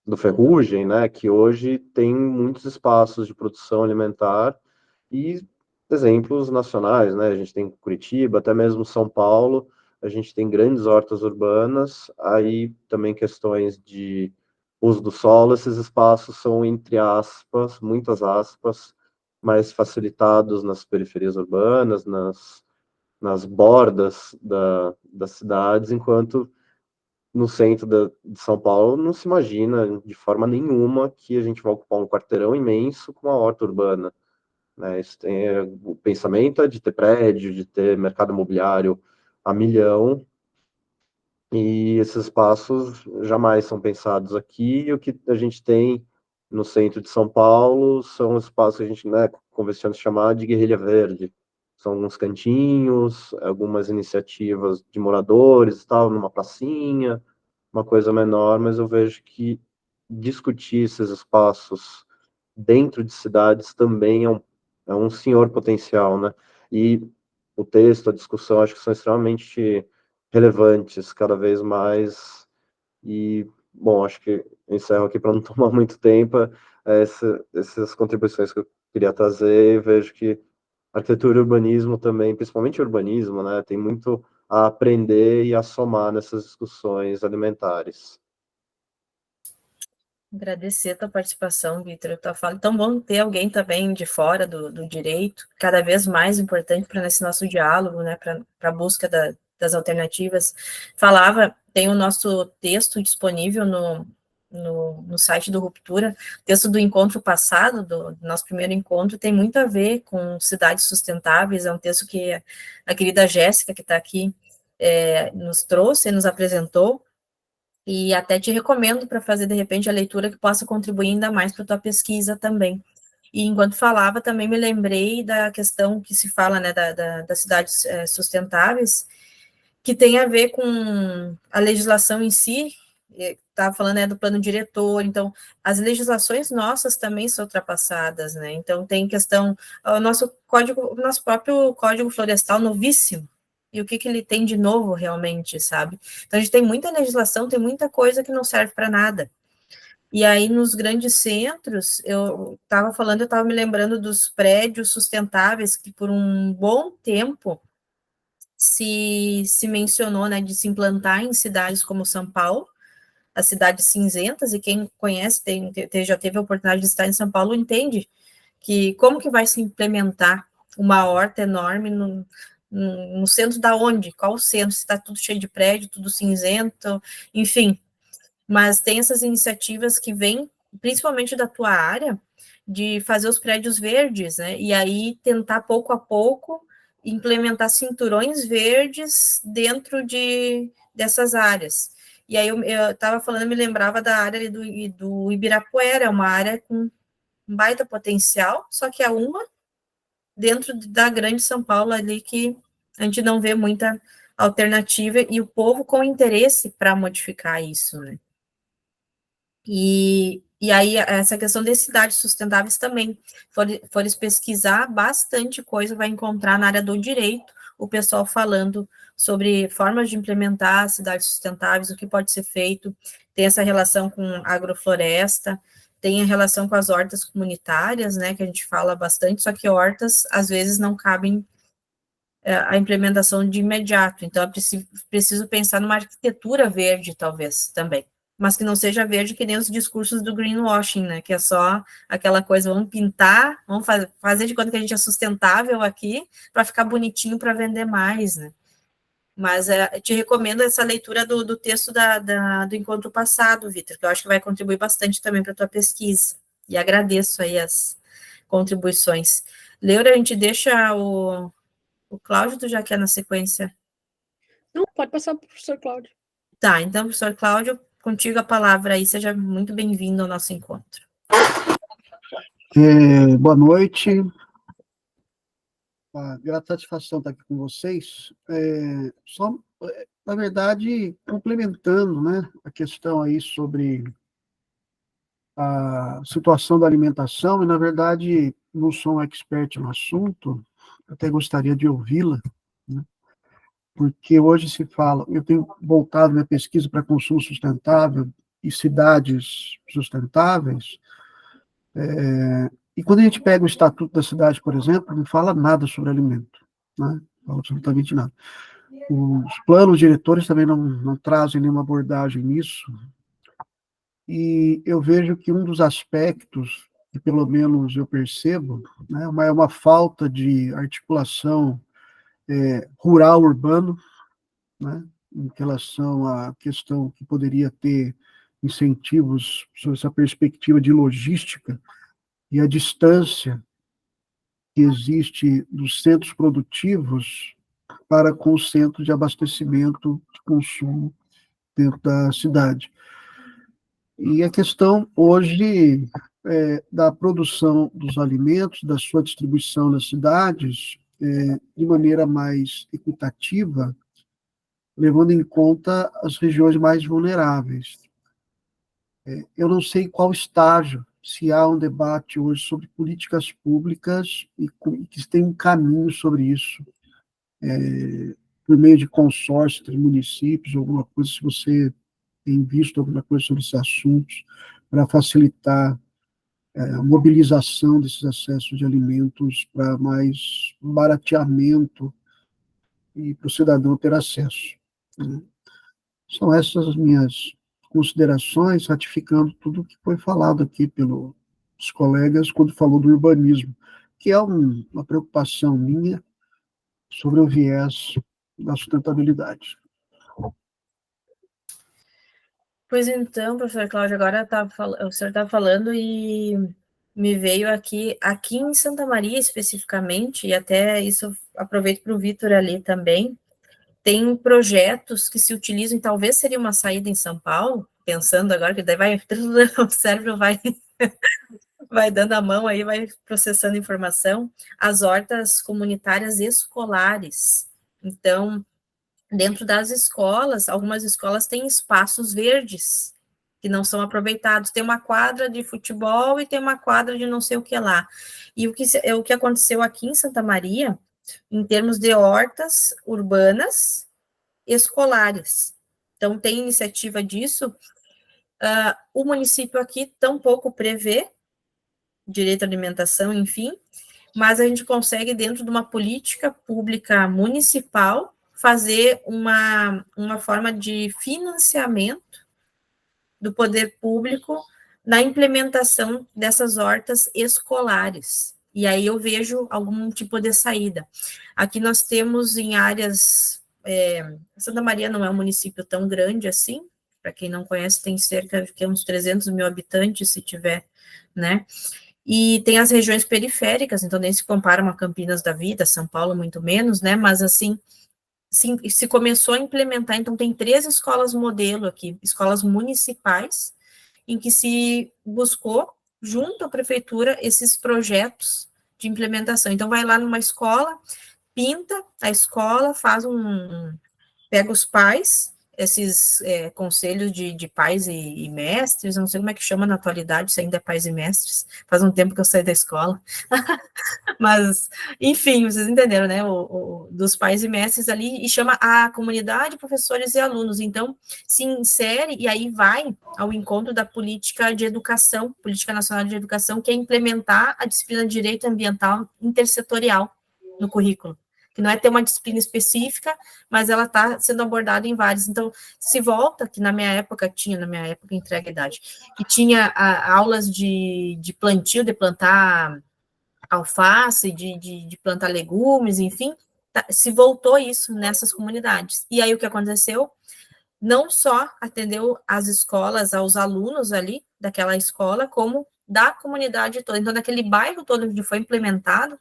do Ferrugem, né, que hoje tem muitos espaços de produção alimentar e exemplos nacionais, né, a gente tem Curitiba, até mesmo São Paulo, a gente tem grandes hortas urbanas, aí também questões de uso do solo, esses espaços são, entre aspas, muitas aspas, mais facilitados nas periferias urbanas, nas bordas das cidades, enquanto no centro de São Paulo não se imagina de forma nenhuma que a gente vai ocupar um quarteirão imenso com uma horta urbana, né? Isso tem, o pensamento é de ter prédio, de ter mercado imobiliário a milhão, e esses espaços jamais são pensados aqui, e o que a gente tem no centro de São Paulo são os espaços que a gente, né, convenciona chamar de guerrilha verde. São alguns cantinhos, algumas iniciativas de moradores, tal, numa pracinha, uma coisa menor, mas eu vejo que discutir esses espaços dentro de cidades também é um senhor potencial, né? E o texto, a discussão, acho que são extremamente relevantes cada vez mais. E, bom, acho que eu encerro aqui para não tomar muito tempo. Essas contribuições que eu queria trazer, e vejo que arquitetura e urbanismo também, principalmente urbanismo, né, tem muito a aprender e a somar nessas discussões alimentares. Agradecer a tua participação, Vitor, a tua fala. Tão bom ter alguém também de fora do direito, cada vez mais importante para esse nosso diálogo, né, para a busca das alternativas. Tem o nosso texto disponível no site do Ruptura, texto do encontro passado, do nosso primeiro encontro, tem muito a ver com cidades sustentáveis, é um texto que a querida Jéssica, que está aqui, nos trouxe e nos apresentou, e até te recomendo para fazer, de repente, a leitura que possa contribuir ainda mais para a tua pesquisa também. E enquanto falava, também me lembrei da questão que se fala, né, das cidades sustentáveis, que tem a ver com a legislação em si, estava falando, do plano diretor, então, as legislações nossas também são ultrapassadas, né, então tem questão, o nosso próprio Código Florestal novíssimo, e o que ele tem de novo realmente, sabe? Então, a gente tem muita legislação, tem muita coisa que não serve para nada. E aí, nos grandes centros, eu estava me lembrando dos prédios sustentáveis que, por um bom tempo, se mencionou, né, de se implantar em cidades como São Paulo, as cidades cinzentas, e quem conhece, já teve a oportunidade de estar em São Paulo, entende que como que vai se implementar uma horta enorme no centro da onde? Qual o centro? Se está tudo cheio de prédio, tudo cinzento, enfim. Mas tem essas iniciativas que vêm, principalmente da tua área, de fazer os prédios verdes, né? E aí tentar pouco a pouco implementar cinturões verdes dentro dessas áreas. E aí eu estava falando, me lembrava da área ali do Ibirapuera, uma área com um baita potencial, só que é uma dentro da grande São Paulo ali que a gente não vê muita alternativa e o povo com interesse para modificar isso, né? E aí, essa questão de cidades sustentáveis também, fores pesquisar bastante coisa, vai encontrar na área do direito, o pessoal falando sobre formas de implementar cidades sustentáveis, o que pode ser feito, tem essa relação com agrofloresta, tem a relação com as hortas comunitárias, né, que a gente fala bastante, só que hortas, às vezes, não cabem a implementação de imediato, então é preciso pensar numa arquitetura verde, talvez, também, mas que não seja verde que nem os discursos do greenwashing, né, que é só aquela coisa, vamos pintar, vamos fazer de conta que a gente é sustentável aqui, para ficar bonitinho para vender mais, né. Mas eu te recomendo essa leitura do texto do encontro passado, Vitor, que eu acho que vai contribuir bastante também para a tua pesquisa, e agradeço aí as contribuições. Leura, a gente deixa o Cláudio, tu já quer na sequência? Não, pode passar para o professor Cláudio. Tá, então, professor Cláudio, contigo a palavra aí, seja muito bem-vindo ao nosso encontro. Boa noite. Uma grata satisfação estar aqui com vocês. Na verdade, complementando, né, a questão aí sobre a situação da alimentação, e, na verdade, não sou um expert no assunto, até gostaria de ouvi-la, né, porque hoje se fala, eu tenho voltado minha pesquisa para consumo sustentável e cidades sustentáveis, e quando a gente pega o Estatuto da Cidade, por exemplo, não fala nada sobre alimento, né? Não fala absolutamente nada. Os planos diretores também não trazem nenhuma abordagem nisso, e eu vejo que um dos aspectos, que pelo menos eu percebo, né, é uma falta de articulação rural-urbano, né, em relação à questão que poderia ter incentivos sobre essa perspectiva de logística e a distância que existe dos centros produtivos para com o centro de abastecimento de consumo dentro da cidade. E a questão hoje da produção dos alimentos, da sua distribuição nas cidades, de maneira mais equitativa, levando em conta as regiões mais vulneráveis. Eu não sei qual estágio, se há um debate hoje sobre políticas públicas e que tem um caminho sobre isso, por meio de consórcio entre municípios, alguma coisa, se você tem visto alguma coisa sobre esses assuntos, para facilitar a mobilização desses acessos de alimentos para mais barateamento e para o cidadão ter acesso, né? São essas as minhas considerações, ratificando tudo o que foi falado aqui pelos colegas quando falou do urbanismo, que é uma preocupação minha sobre o viés da sustentabilidade. Pois então, professor Cláudio, agora o senhor está falando e me veio aqui em Santa Maria especificamente, e até isso aproveito para o Vitor ali também, tem projetos que se utilizam, e talvez seria uma saída em São Paulo, pensando agora que daí o cérebro vai dando a mão aí, vai processando informação, as hortas comunitárias escolares. Então, dentro das escolas, algumas escolas têm espaços verdes que não são aproveitados. Tem uma quadra de futebol e tem uma quadra de não sei o que lá. E o que aconteceu aqui em Santa Maria, em termos de hortas urbanas escolares. Então, tem iniciativa disso. O município aqui tampouco prevê direito à alimentação, enfim, mas a gente consegue, dentro de uma política pública municipal, fazer uma forma de financiamento do poder público na implementação dessas hortas escolares. E aí eu vejo algum tipo de saída. Aqui nós temos em áreas... Santa Maria não é um município tão grande assim, para quem não conhece, tem cerca de uns 300 mil habitantes, se tiver, né? E tem as regiões periféricas, então nem se compara uma Campinas da vida, São Paulo muito menos, né? Mas assim, se começou a implementar, então tem 3 escolas modelo aqui, escolas municipais, em que se buscou, junto à prefeitura, esses projetos de implementação. Então vai lá numa escola, pinta a escola, pega os pais, esses conselhos de pais e mestres, não sei como é que chama na atualidade, se ainda é pais e mestres, faz um tempo que eu saí da escola, mas, enfim, vocês entenderam, né, dos pais e mestres ali, e chama a comunidade, professores e alunos, então, se insere, e aí vai ao encontro da política de educação, Política Nacional de Educação, que é implementar a disciplina de Direito Ambiental intersetorial no currículo, que não é ter uma disciplina específica, mas ela está sendo abordada em vários. Então, se volta, que na minha época, entrega a idade, que tinha aulas de plantio, de plantar alface, de plantar legumes, enfim, se voltou isso nessas comunidades. E aí, o que aconteceu? Não só atendeu as escolas, aos alunos ali daquela escola, como da comunidade toda. Então, naquele bairro todo onde foi implementado,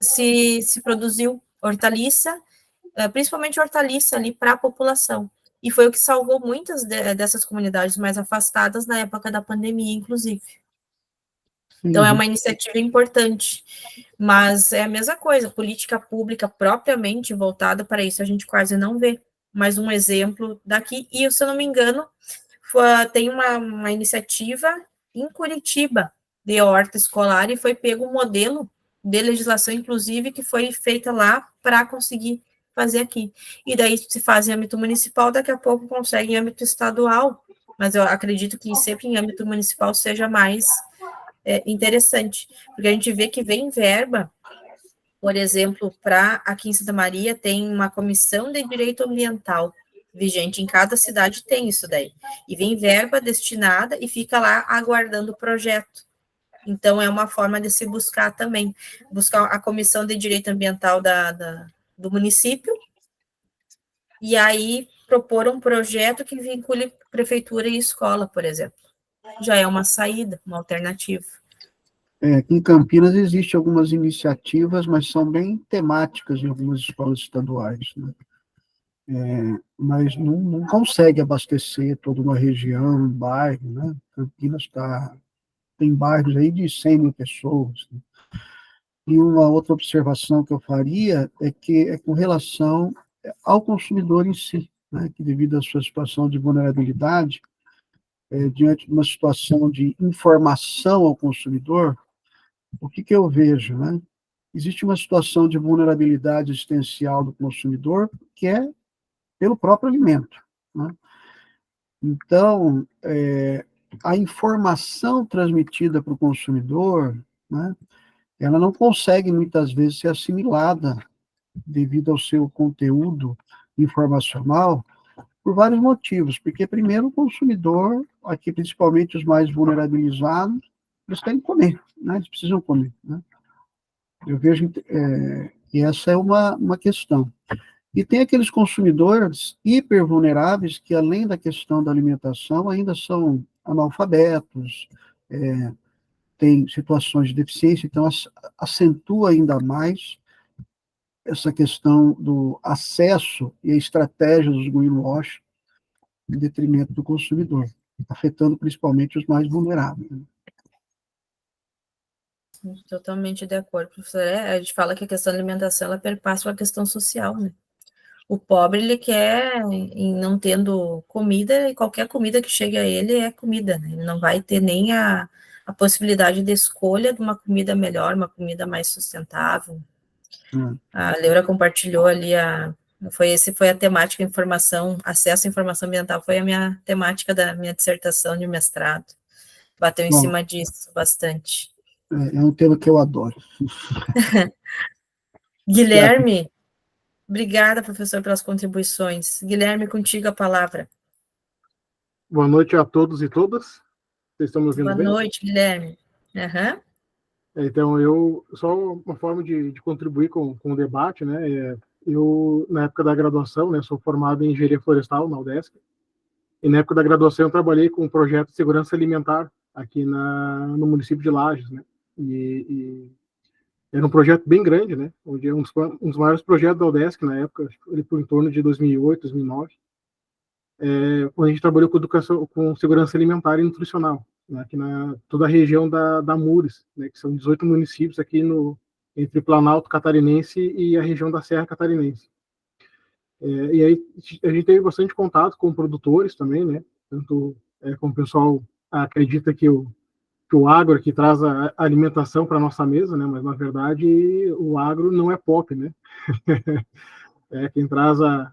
se produziu hortaliça, principalmente hortaliça ali para a população. E foi o que salvou muitas dessas comunidades mais afastadas na época da pandemia, inclusive. Então, é uma iniciativa importante, mas é a mesma coisa, política pública propriamente voltada para isso, a gente quase não vê. Mais um exemplo daqui, e se eu não me engano, tem uma iniciativa em Curitiba de horta escolar, e foi pego um modelo de legislação, inclusive, que foi feita lá para conseguir fazer aqui. E daí se faz em âmbito municipal, daqui a pouco consegue em âmbito estadual, mas eu acredito que sempre em âmbito municipal seja mais interessante, porque a gente vê que vem verba, por exemplo, aqui em Santa Maria tem uma comissão de direito ambiental vigente, em cada cidade tem isso daí, e vem verba destinada e fica lá aguardando o projeto. Então, é uma forma de se buscar também, buscar a comissão de direito ambiental do município, e aí propor um projeto que vincule prefeitura e escola, por exemplo. Já é uma saída, uma alternativa. Aqui em Campinas existem algumas iniciativas, mas são bem temáticas em algumas escolas estaduais, né? Mas não consegue abastecer toda uma região, um bairro, né? Campinas tem bairros aí de 100 mil pessoas, né? E uma outra observação que eu faria é que é com relação ao consumidor em si, né? Que devido à sua situação de vulnerabilidade, diante de uma situação de informação ao consumidor, o que eu vejo, né? Existe uma situação de vulnerabilidade existencial do consumidor que é pelo próprio alimento, né? Então, a informação transmitida para o consumidor, né, ela não consegue muitas vezes ser assimilada devido ao seu conteúdo informacional por vários motivos, porque primeiro o consumidor, aqui principalmente os mais vulnerabilizados, eles querem comer, né? Eles precisam comer, né? Eu vejo que essa é uma questão. E tem aqueles consumidores hipervulneráveis que, além da questão da alimentação, ainda são analfabetos, têm situações de deficiência, então acentua ainda mais essa questão do acesso e a estratégia dos greenwash em detrimento do consumidor, afetando principalmente os mais vulneráveis. Totalmente de acordo, professor. A gente fala que a questão da alimentação, ela perpassa a questão social, né? O pobre, ele quer, em não tendo comida, e qualquer comida que chegue a ele é comida, né? Ele não vai ter nem a possibilidade de escolha de uma comida melhor, uma comida mais sustentável. A Leura compartilhou ali foi a temática informação, acesso à informação ambiental, foi a minha temática da minha dissertação de mestrado. Bateu em Bom, cima disso bastante. é um tema que eu adoro. Guilherme, obrigada, professor, pelas contribuições. Guilherme, contigo a palavra. Boa noite a todos e todas. Vocês estão me ouvindo Boa bem? noite, Guilherme. Uhum. Então, só uma forma de contribuir com o debate, né? Eu, na época da graduação, né, sou formado em engenharia florestal na UDESC, e na época da graduação eu trabalhei com um projeto de segurança alimentar aqui no município de Lages, né? E era um projeto bem grande, né? Onde é um dos maiores projetos da UDESC na época, ele por em torno de 2008, 2009. Quando a gente trabalhou com educação, com segurança alimentar e nutricional, né, aqui na toda a região da Mures, né, que são 18 municípios aqui entre Planalto Catarinense e a região da Serra Catarinense. E aí a gente teve bastante contato com produtores também, né, tanto como o pessoal acredita que o agro que traz a alimentação para a nossa mesa, né, mas na verdade o agro não é pop, né, quem traz a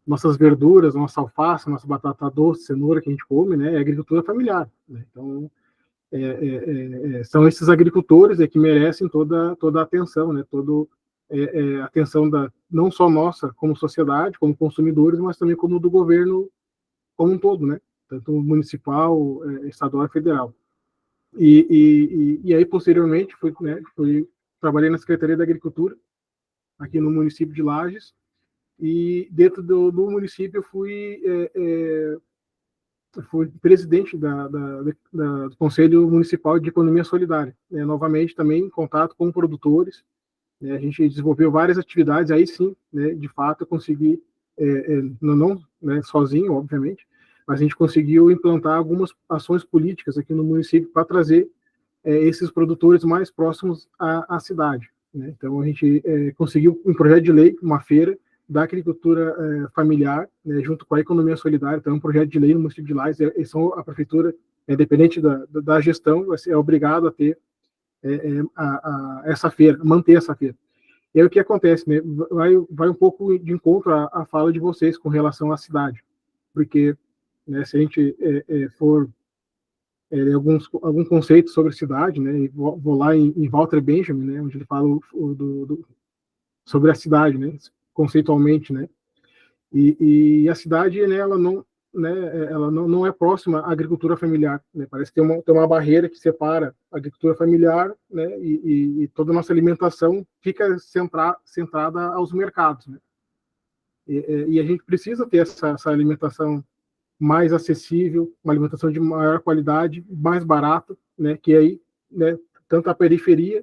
nossas verduras, nossa alface, nossa batata doce, cenoura que a gente come, né, é agricultura familiar. Né? Então, são esses agricultores que merecem toda a atenção, né, a atenção não só nossa como sociedade, como consumidores, mas também como do governo como um todo, né, tanto municipal, estadual e federal. E aí, posteriormente, trabalhei na Secretaria da Agricultura, aqui no município de Lages, e dentro do município eu fui presidente do Conselho Municipal de Economia Solidária, né, novamente também em contato com produtores, né, a gente desenvolveu várias atividades, aí sim, né, de fato eu consegui, não né, sozinho, obviamente, mas a gente conseguiu implantar algumas ações políticas aqui no município para trazer esses produtores mais próximos à cidade. Né? Então a gente conseguiu um projeto de lei, uma feira, da agricultura familiar, né, junto com a economia solidária, então é um projeto de lei no município de Lages, a prefeitura, independente da gestão, é obrigado a ter essa feira, manter essa feira. E aí o que acontece, né, vai um pouco de encontro à fala de vocês com relação à cidade, porque né, se a gente for algum conceito sobre cidade, né, e vou lá em Walter Benjamin, né, onde ele fala sobre a cidade, né, conceitualmente, né, e a cidade, né, ela não é próxima à agricultura familiar, né, parece que tem uma barreira que separa a agricultura familiar, né, e toda a nossa alimentação fica centrada aos mercados, né, e a gente precisa ter essa alimentação mais acessível, uma alimentação de maior qualidade, mais barata, né, que aí, né, tanto a periferia,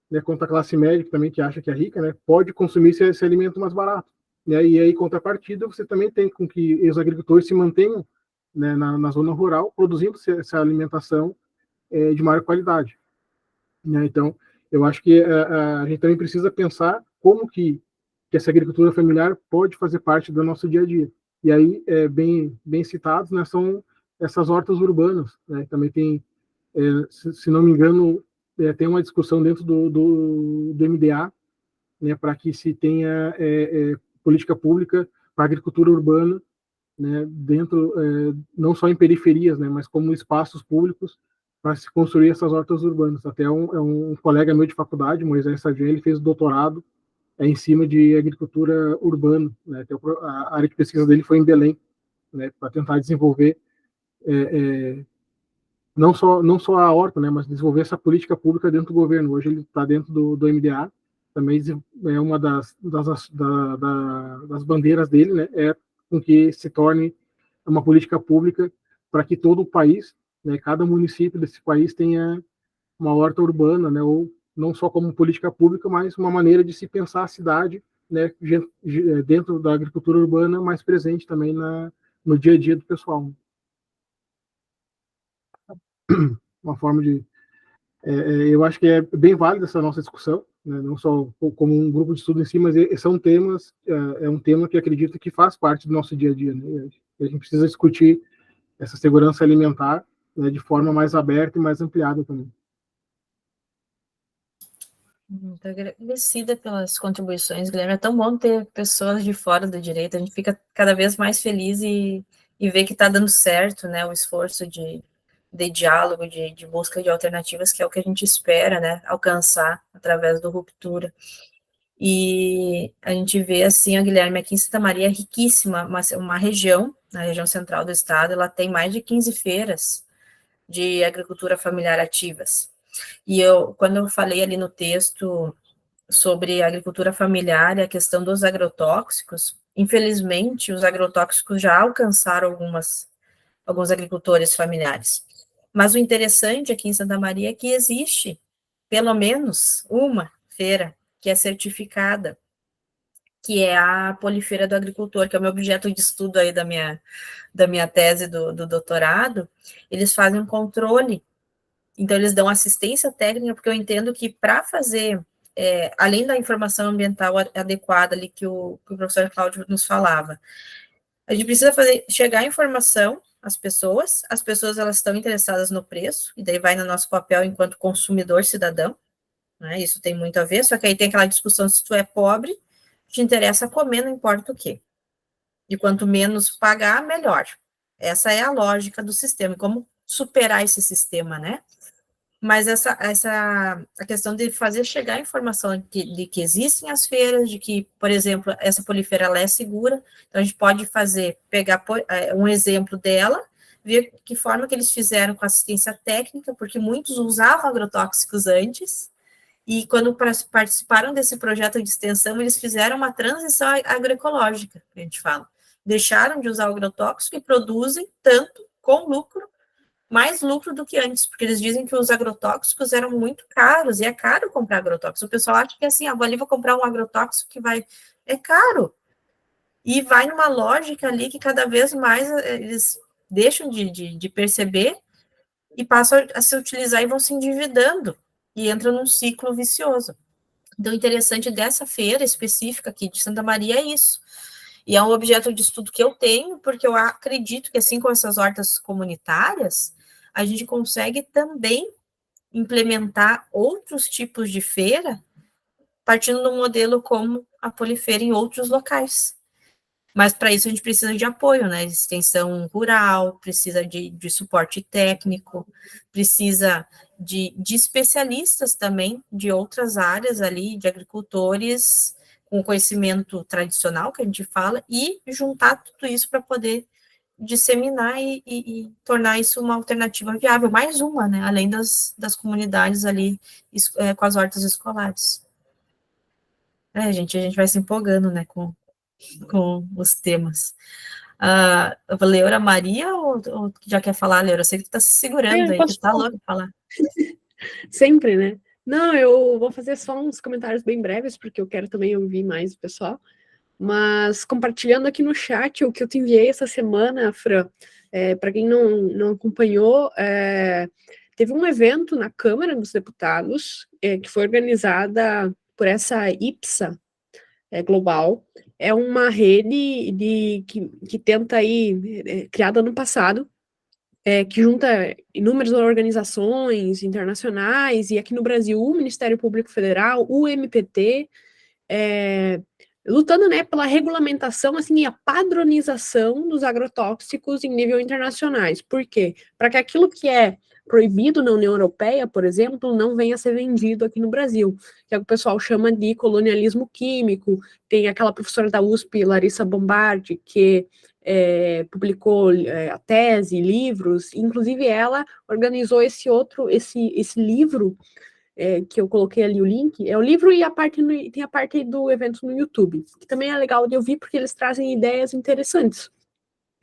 né, quanto a classe média, também que acha que é rica, né, pode consumir esse alimento mais barato. Né, e aí, em contrapartida, você também tem com que os agricultores se mantenham, né, na zona rural, produzindo essa alimentação de maior qualidade. Né, então, eu acho que a gente também precisa pensar como que essa agricultura familiar pode fazer parte do nosso dia a dia. E aí, bem citados, né, são essas hortas urbanas. Né, também tem, se não me engano, tem uma discussão dentro do MDA, né, para que se tenha política pública para a agricultura urbana, né, dentro, não só em periferias, né, mas como espaços públicos para se construir essas hortas urbanas. Até um colega meu de faculdade, Moisés Sadian, ele fez doutorado em cima de agricultura urbana, né, até a área de pesquisa dele foi em Belém, né, para tentar desenvolver não só a horta, né, mas desenvolver essa política pública dentro do governo. Hoje ele está dentro do MDA, também é uma das bandeiras dele, né, com que se torne uma política pública para que todo o país, né, cada município desse país tenha uma horta urbana, né, ou não só como política pública, mas uma maneira de se pensar a cidade, né, dentro da agricultura urbana, mais presente também no dia a dia do pessoal. Uma forma de... eu acho que é bem válida essa nossa discussão, né, não só como um grupo de estudo em si, mas são temas, é um tema que acredito que faz parte do nosso dia a dia, né? A gente precisa discutir essa segurança alimentar, né, de forma mais aberta e mais ampliada também. Muito agradecida pelas contribuições, Guilherme. É tão bom ter pessoas de fora do direito, a gente fica cada vez mais feliz e ver que está dando certo, né, o esforço de diálogo, de busca de alternativas, que é o que a gente espera, né, alcançar através do Ruptura. E a gente vê, assim, a Guilherme, aqui em Santa Maria é riquíssima, uma região, na região central do estado, ela tem mais de 15 feiras de agricultura familiar ativas. E quando eu falei ali no texto sobre a agricultura familiar e a questão dos agrotóxicos, infelizmente, os agrotóxicos já alcançaram alguns agricultores familiares. Mas o interessante aqui em Santa Maria é que existe, pelo menos, uma feira que é certificada, que é a Polifeira do Agricultor, que é o meu objeto de estudo aí da minha tese do doutorado. Eles fazem um controle, então eles dão assistência técnica, porque eu entendo que para fazer, além da informação ambiental adequada ali que o professor Cláudio nos falava, a gente precisa chegar a informação às pessoas, elas estão interessadas no preço, e daí vai no nosso papel enquanto consumidor cidadão, né, isso tem muito a ver, só que aí tem aquela discussão, se tu é pobre, te interessa comer, não importa o quê. E quanto menos pagar, melhor. Essa é a lógica do sistema, e como superar esse sistema, né? Mas a questão de fazer chegar a informação de que existem as feiras, de que, por exemplo, essa polifeira ela é segura, então a gente pode pegar um exemplo dela, ver que forma que eles fizeram com assistência técnica, porque muitos usavam agrotóxicos antes, e quando participaram desse projeto de extensão, eles fizeram uma transição agroecológica, que a gente fala. Deixaram de usar o agrotóxico e produzem tanto com lucro, mais lucro do que antes, porque eles dizem que os agrotóxicos eram muito caros, e é caro comprar agrotóxico. O pessoal acha que é assim, vou comprar um agrotóxico que vai... É caro. E vai numa lógica ali que cada vez mais eles deixam de perceber e passam a se utilizar e vão se endividando, e entram num ciclo vicioso. Então, o interessante dessa feira específica aqui de Santa Maria é isso. E é um objeto de estudo que eu tenho, porque eu acredito que, assim como essas hortas comunitárias, a gente consegue também implementar outros tipos de feira, partindo do modelo como a Polifeira em outros locais. Mas para isso a gente precisa de apoio, né? Extensão rural, precisa de suporte técnico, precisa de especialistas também de outras áreas ali, de agricultores com conhecimento tradicional que a gente fala, e juntar tudo isso para poder disseminar e tornar isso uma alternativa viável, mais uma, né? Além das comunidades ali com as hortas escolares. A gente vai se empolgando, né, com os temas. Leora Maria, ou já quer falar, Leora? Eu sei que tu tá se segurando aí, que tá louco pra falar. Sempre, né? Não, eu vou fazer só uns comentários bem breves, porque eu quero também ouvir mais o pessoal. Mas compartilhando aqui no chat o que eu te enviei essa semana, Fran, para quem não acompanhou, teve um evento na Câmara dos Deputados, que foi organizada por essa IPSA global. É uma rede que tenta aí, criada ano passado, que junta inúmeras organizações internacionais, e aqui no Brasil o Ministério Público Federal, o MPT, lutando, né, pela regulamentação, assim, e a padronização dos agrotóxicos em nível internacionais. Por quê? Para que aquilo que é proibido na União Europeia, por exemplo, não venha a ser vendido aqui no Brasil, que é o que o pessoal chama de colonialismo químico. Tem aquela professora da USP, Larissa Bombardi, que publicou a tese, livros, inclusive ela organizou esse livro, que eu coloquei ali o link, é o livro e tem a parte do evento no YouTube, que também é legal de ouvir, porque eles trazem ideias interessantes.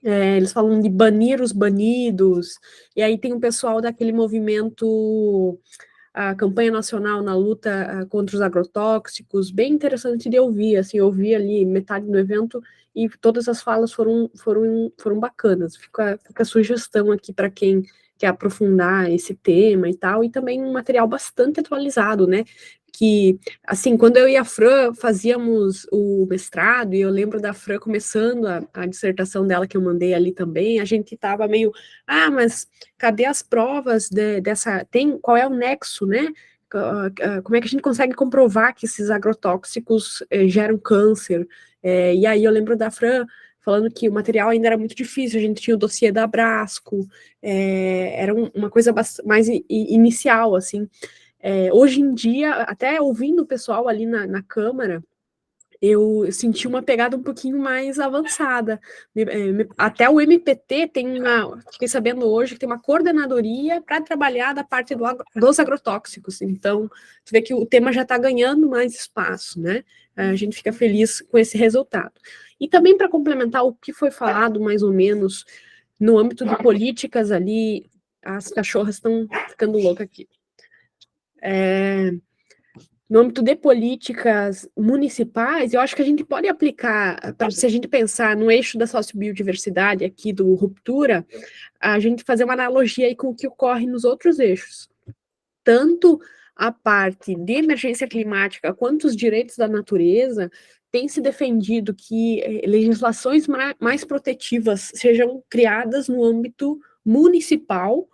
Eles falam de banir os banidos, e aí tem um pessoal daquele movimento, a campanha nacional na luta contra os agrotóxicos, bem interessante de ouvir, assim, eu ouvi ali metade do evento, e todas as falas foram bacanas. Fica a sugestão aqui para quem quer aprofundar esse tema e tal, e também um material bastante atualizado, né? que, assim, quando eu e a Fran fazíamos o mestrado, e eu lembro da Fran começando a dissertação dela, que eu mandei ali também, a gente estava meio, mas cadê as provas dessa, qual é o nexo, né? Como é que a gente consegue comprovar que esses agrotóxicos geram câncer? E aí eu lembro da Fran falando que o material ainda era muito difícil, a gente tinha o dossiê da Abrasco, era uma coisa mais inicial, assim. Hoje em dia, até ouvindo o pessoal ali na Câmara, eu senti uma pegada um pouquinho mais avançada. Até o MPT fiquei sabendo hoje que tem uma coordenadoria para trabalhar da parte dos agrotóxicos. Então, tu vê que o tema já está ganhando mais espaço, né? A gente fica feliz com esse resultado. E também para complementar o que foi falado mais ou menos no âmbito de políticas ali, as cachorras estão ficando loucas aqui. No âmbito de políticas municipais, eu acho que a gente pode aplicar, se a gente pensar no eixo da sociobiodiversidade aqui do Ruptura, a gente fazer uma analogia aí com o que ocorre nos outros eixos. Tanto a parte de emergência climática quanto os direitos da natureza tem se defendido que legislações mais protetivas sejam criadas no âmbito municipal,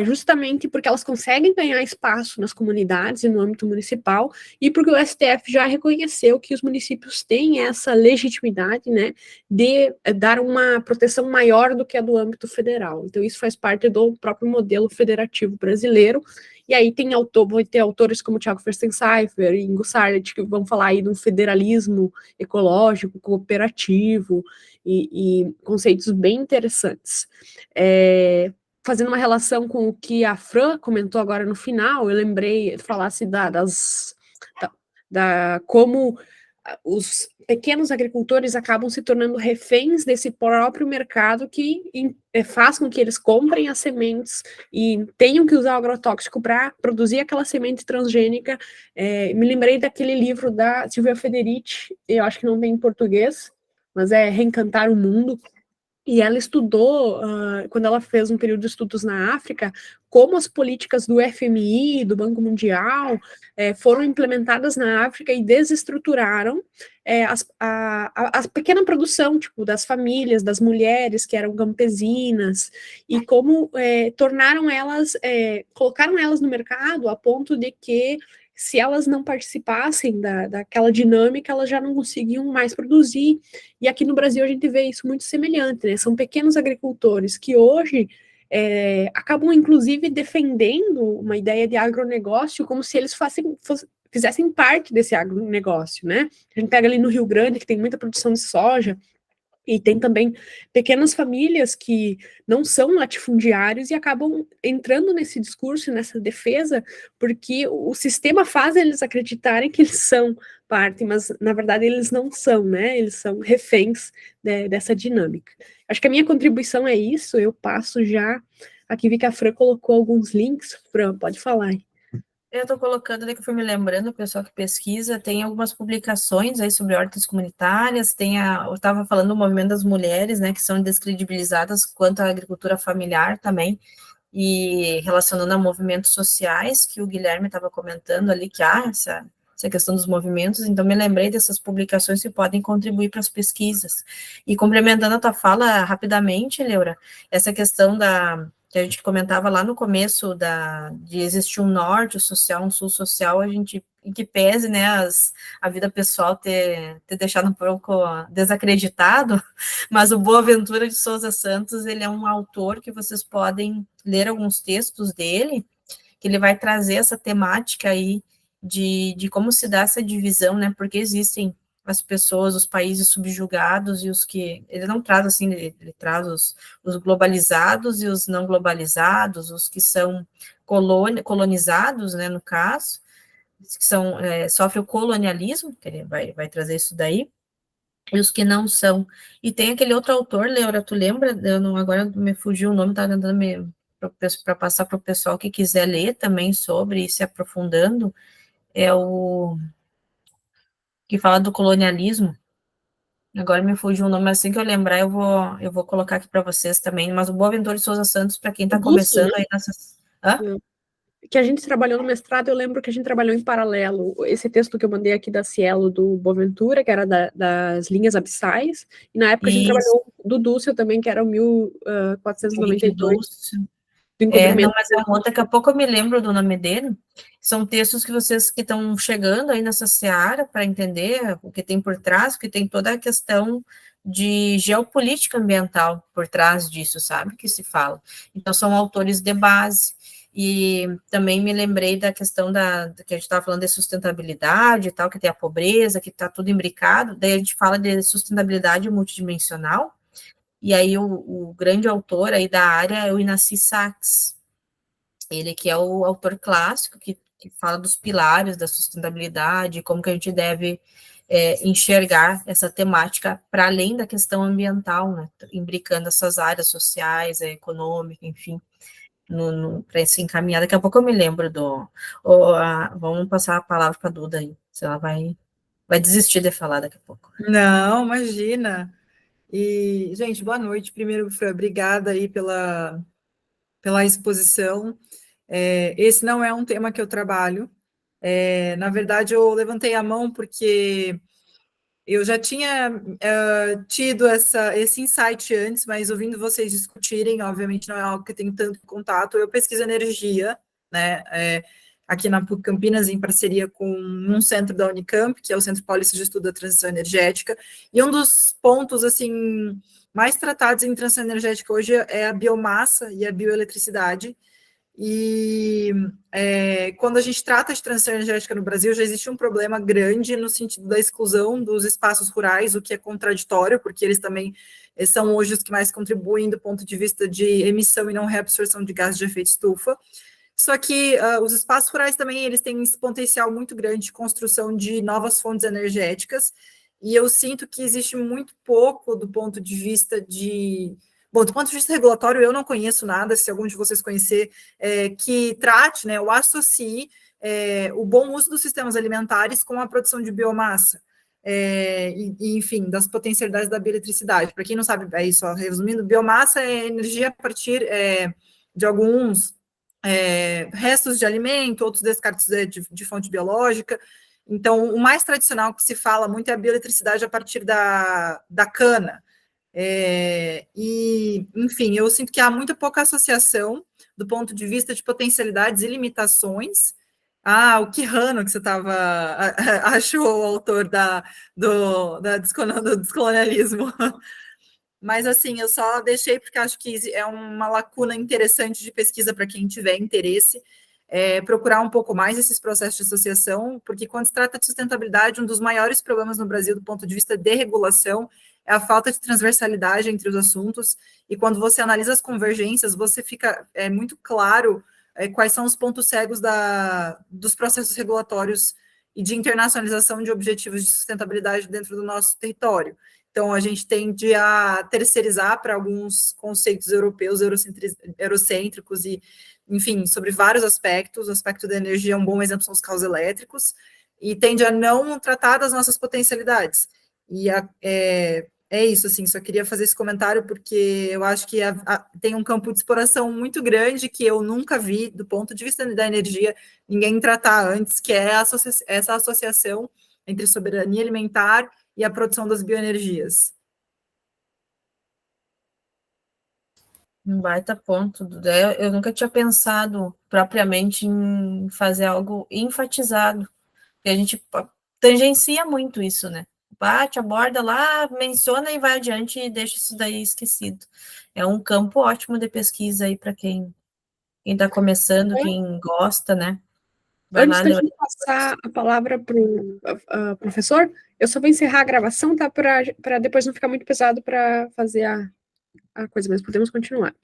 justamente porque elas conseguem ganhar espaço nas comunidades e no âmbito municipal, e porque o STF já reconheceu que os municípios têm essa legitimidade, né, de dar uma proteção maior do que a do âmbito federal. Então, isso faz parte do próprio modelo federativo brasileiro. E aí vai ter autores como Thiago Furstenschreiber e Ingo Sarlet que vão falar aí de um federalismo ecológico, cooperativo e conceitos bem interessantes. Fazendo uma relação com o que a Fran comentou agora no final, eu lembrei, falasse como os pequenos agricultores acabam se tornando reféns desse próprio mercado que faz com que eles comprem as sementes e tenham que usar o agrotóxico para produzir aquela semente transgênica. Me lembrei daquele livro da Silvia Federici, eu acho que não tem em português, mas é Reencantar o Mundo. E ela estudou, quando ela fez um período de estudos na África, como as políticas do FMI, do Banco Mundial, foram implementadas na África e desestruturaram a pequena produção, tipo, das famílias, das mulheres que eram campesinas, e como colocaram elas no mercado a ponto de que se elas não participassem daquela dinâmica, elas já não conseguiam mais produzir. E aqui no Brasil a gente vê isso muito semelhante, né? São pequenos agricultores que hoje acabam, inclusive, defendendo uma ideia de agronegócio como se eles fizessem parte desse agronegócio, né? A gente pega ali no Rio Grande, que tem muita produção de soja, e tem também pequenas famílias que não são latifundiários e acabam entrando nesse discurso, nessa defesa, porque o sistema faz eles acreditarem que eles são parte, mas na verdade eles não são, né? Eles são reféns dessa dinâmica. Acho que a minha contribuição é isso, eu passo já. Aqui vi que a Fran colocou alguns links. Fran, pode falar aí. Eu estou colocando, que eu fui me lembrando, o pessoal que pesquisa, tem algumas publicações aí sobre hortas comunitárias, eu estava falando do movimento das mulheres, né, que são descredibilizadas quanto à agricultura familiar também, e relacionando a movimentos sociais, que o Guilherme estava comentando ali, que há essa questão dos movimentos, então me lembrei dessas publicações que podem contribuir para as pesquisas. E complementando a tua fala rapidamente, Leura, essa questão que a gente comentava lá no começo de existir um norte social, um sul social, a gente, em que pese, né, a vida pessoal ter deixado um pouco desacreditado, mas o Boaventura de Souza Santos, ele é um autor que vocês podem ler alguns textos dele, que ele vai trazer essa temática aí de como se dá essa divisão, né, porque existem as pessoas, os países subjugados e os que, ele não traz assim, ele traz os globalizados e os não globalizados, os que são colonizados, né, no caso, que sofrem o colonialismo, que ele vai trazer isso daí, e os que não são. E tem aquele outro autor, Leora, tu lembra? Agora me fugiu o nome, estava tentando para passar para o pessoal que quiser ler também sobre, e se aprofundando, é o que fala do colonialismo. Agora me fugiu o nome, assim que eu lembrar, eu vou colocar aqui para vocês também. Mas o Boaventura de Souza Santos, para quem está começando, né, aí nessas. Hã? que a gente trabalhou no mestrado, eu lembro que a gente trabalhou em paralelo esse texto que eu mandei aqui da Cielo, do Boaventura, que era das linhas abissais, e na época a gente Isso, trabalhou do Dussel também, que era o 1492, Dulce. do Não, encobrimento. mas daqui a pouco eu me lembro do nome dele. São textos que vocês que estão chegando aí nessa seara para entender o que tem por trás, porque tem toda a questão de geopolítica ambiental por trás disso, sabe? Que se fala. Então, são autores de base. E também me lembrei da questão que a gente estava falando de sustentabilidade e tal, que tem a pobreza, que está tudo imbricado. Daí a gente fala de sustentabilidade multidimensional. E aí o grande autor aí da área é o Inácio Sachs, ele que é o autor clássico que fala dos pilares da sustentabilidade, como que a gente deve enxergar essa temática para além da questão ambiental, né, imbricando essas áreas sociais, econômica, enfim, para esse encaminhar. Daqui a pouco eu me lembro vamos passar a palavra para a Duda aí, se ela vai desistir de falar daqui a pouco. Não, imagina. E, gente, boa noite. Primeiro, Fran, obrigada aí pela exposição. Esse não é um tema que eu trabalho. Na verdade, eu levantei a mão porque eu já tinha tido esse insight antes, mas ouvindo vocês discutirem, obviamente não é algo que eu tenho tanto contato. Eu pesquiso energia, né? Aqui na PUC Campinas, em parceria com um centro da Unicamp, que é o Centro Paulista de Estudo da Transição Energética, e um dos pontos, assim, mais tratados em transição energética hoje é a biomassa e a bioeletricidade, e quando a gente trata de transição energética no Brasil, já existe um problema grande no sentido da exclusão dos espaços rurais, o que é contraditório, porque eles também são hoje os que mais contribuem do ponto de vista de emissão e não reabsorção de gases de efeito estufa. Só que os espaços rurais também eles têm esse potencial muito grande de construção de novas fontes energéticas, e eu sinto que existe muito pouco do ponto de vista de... Bom, do ponto de vista regulatório, eu não conheço nada, se algum de vocês conhecer, que trate, né, ou associe o bom uso dos sistemas alimentares com a produção de biomassa. Enfim, das potencialidades da bioeletricidade. Para quem não sabe, aí só resumindo, biomassa é energia a partir de alguns restos de alimento, outros descartes de fonte biológica. Então, o mais tradicional que se fala muito é a bioeletricidade a partir da cana. Enfim, eu sinto que há muito pouca associação do ponto de vista de potencialidades e limitações. O Quijano, que você achou o autor do descolonialismo. Mas, assim, eu só deixei porque acho que é uma lacuna interessante de pesquisa para quem tiver interesse, procurar um pouco mais esses processos de associação, porque quando se trata de sustentabilidade, um dos maiores problemas no Brasil do ponto de vista de regulação é a falta de transversalidade entre os assuntos, e quando você analisa as convergências, você fica muito claro quais são os pontos cegos dos processos regulatórios e de internacionalização de objetivos de sustentabilidade dentro do nosso território. Então, a gente tende a terceirizar para alguns conceitos europeus, eurocêntricos, e, enfim, sobre vários aspectos. O aspecto da energia é um bom exemplo, são os carros elétricos, e tende a não tratar das nossas potencialidades. E é isso, assim, só queria fazer esse comentário, porque eu acho que tem um campo de exploração muito grande que eu nunca vi, do ponto de vista da energia, ninguém tratar antes, que é essa associação entre soberania alimentar e a produção das bioenergias. Um baita ponto, Duda. Eu nunca tinha pensado propriamente em fazer algo enfatizado, porque a gente tangencia muito isso, né? Bate, aborda lá, menciona e vai adiante e deixa isso daí esquecido. É um campo ótimo de pesquisa aí para quem está começando, quem gosta, né? Antes da gente passar a palavra para o professor, eu só vou encerrar a gravação, tá? Para depois não ficar muito pesado para fazer a coisa, mas podemos continuar.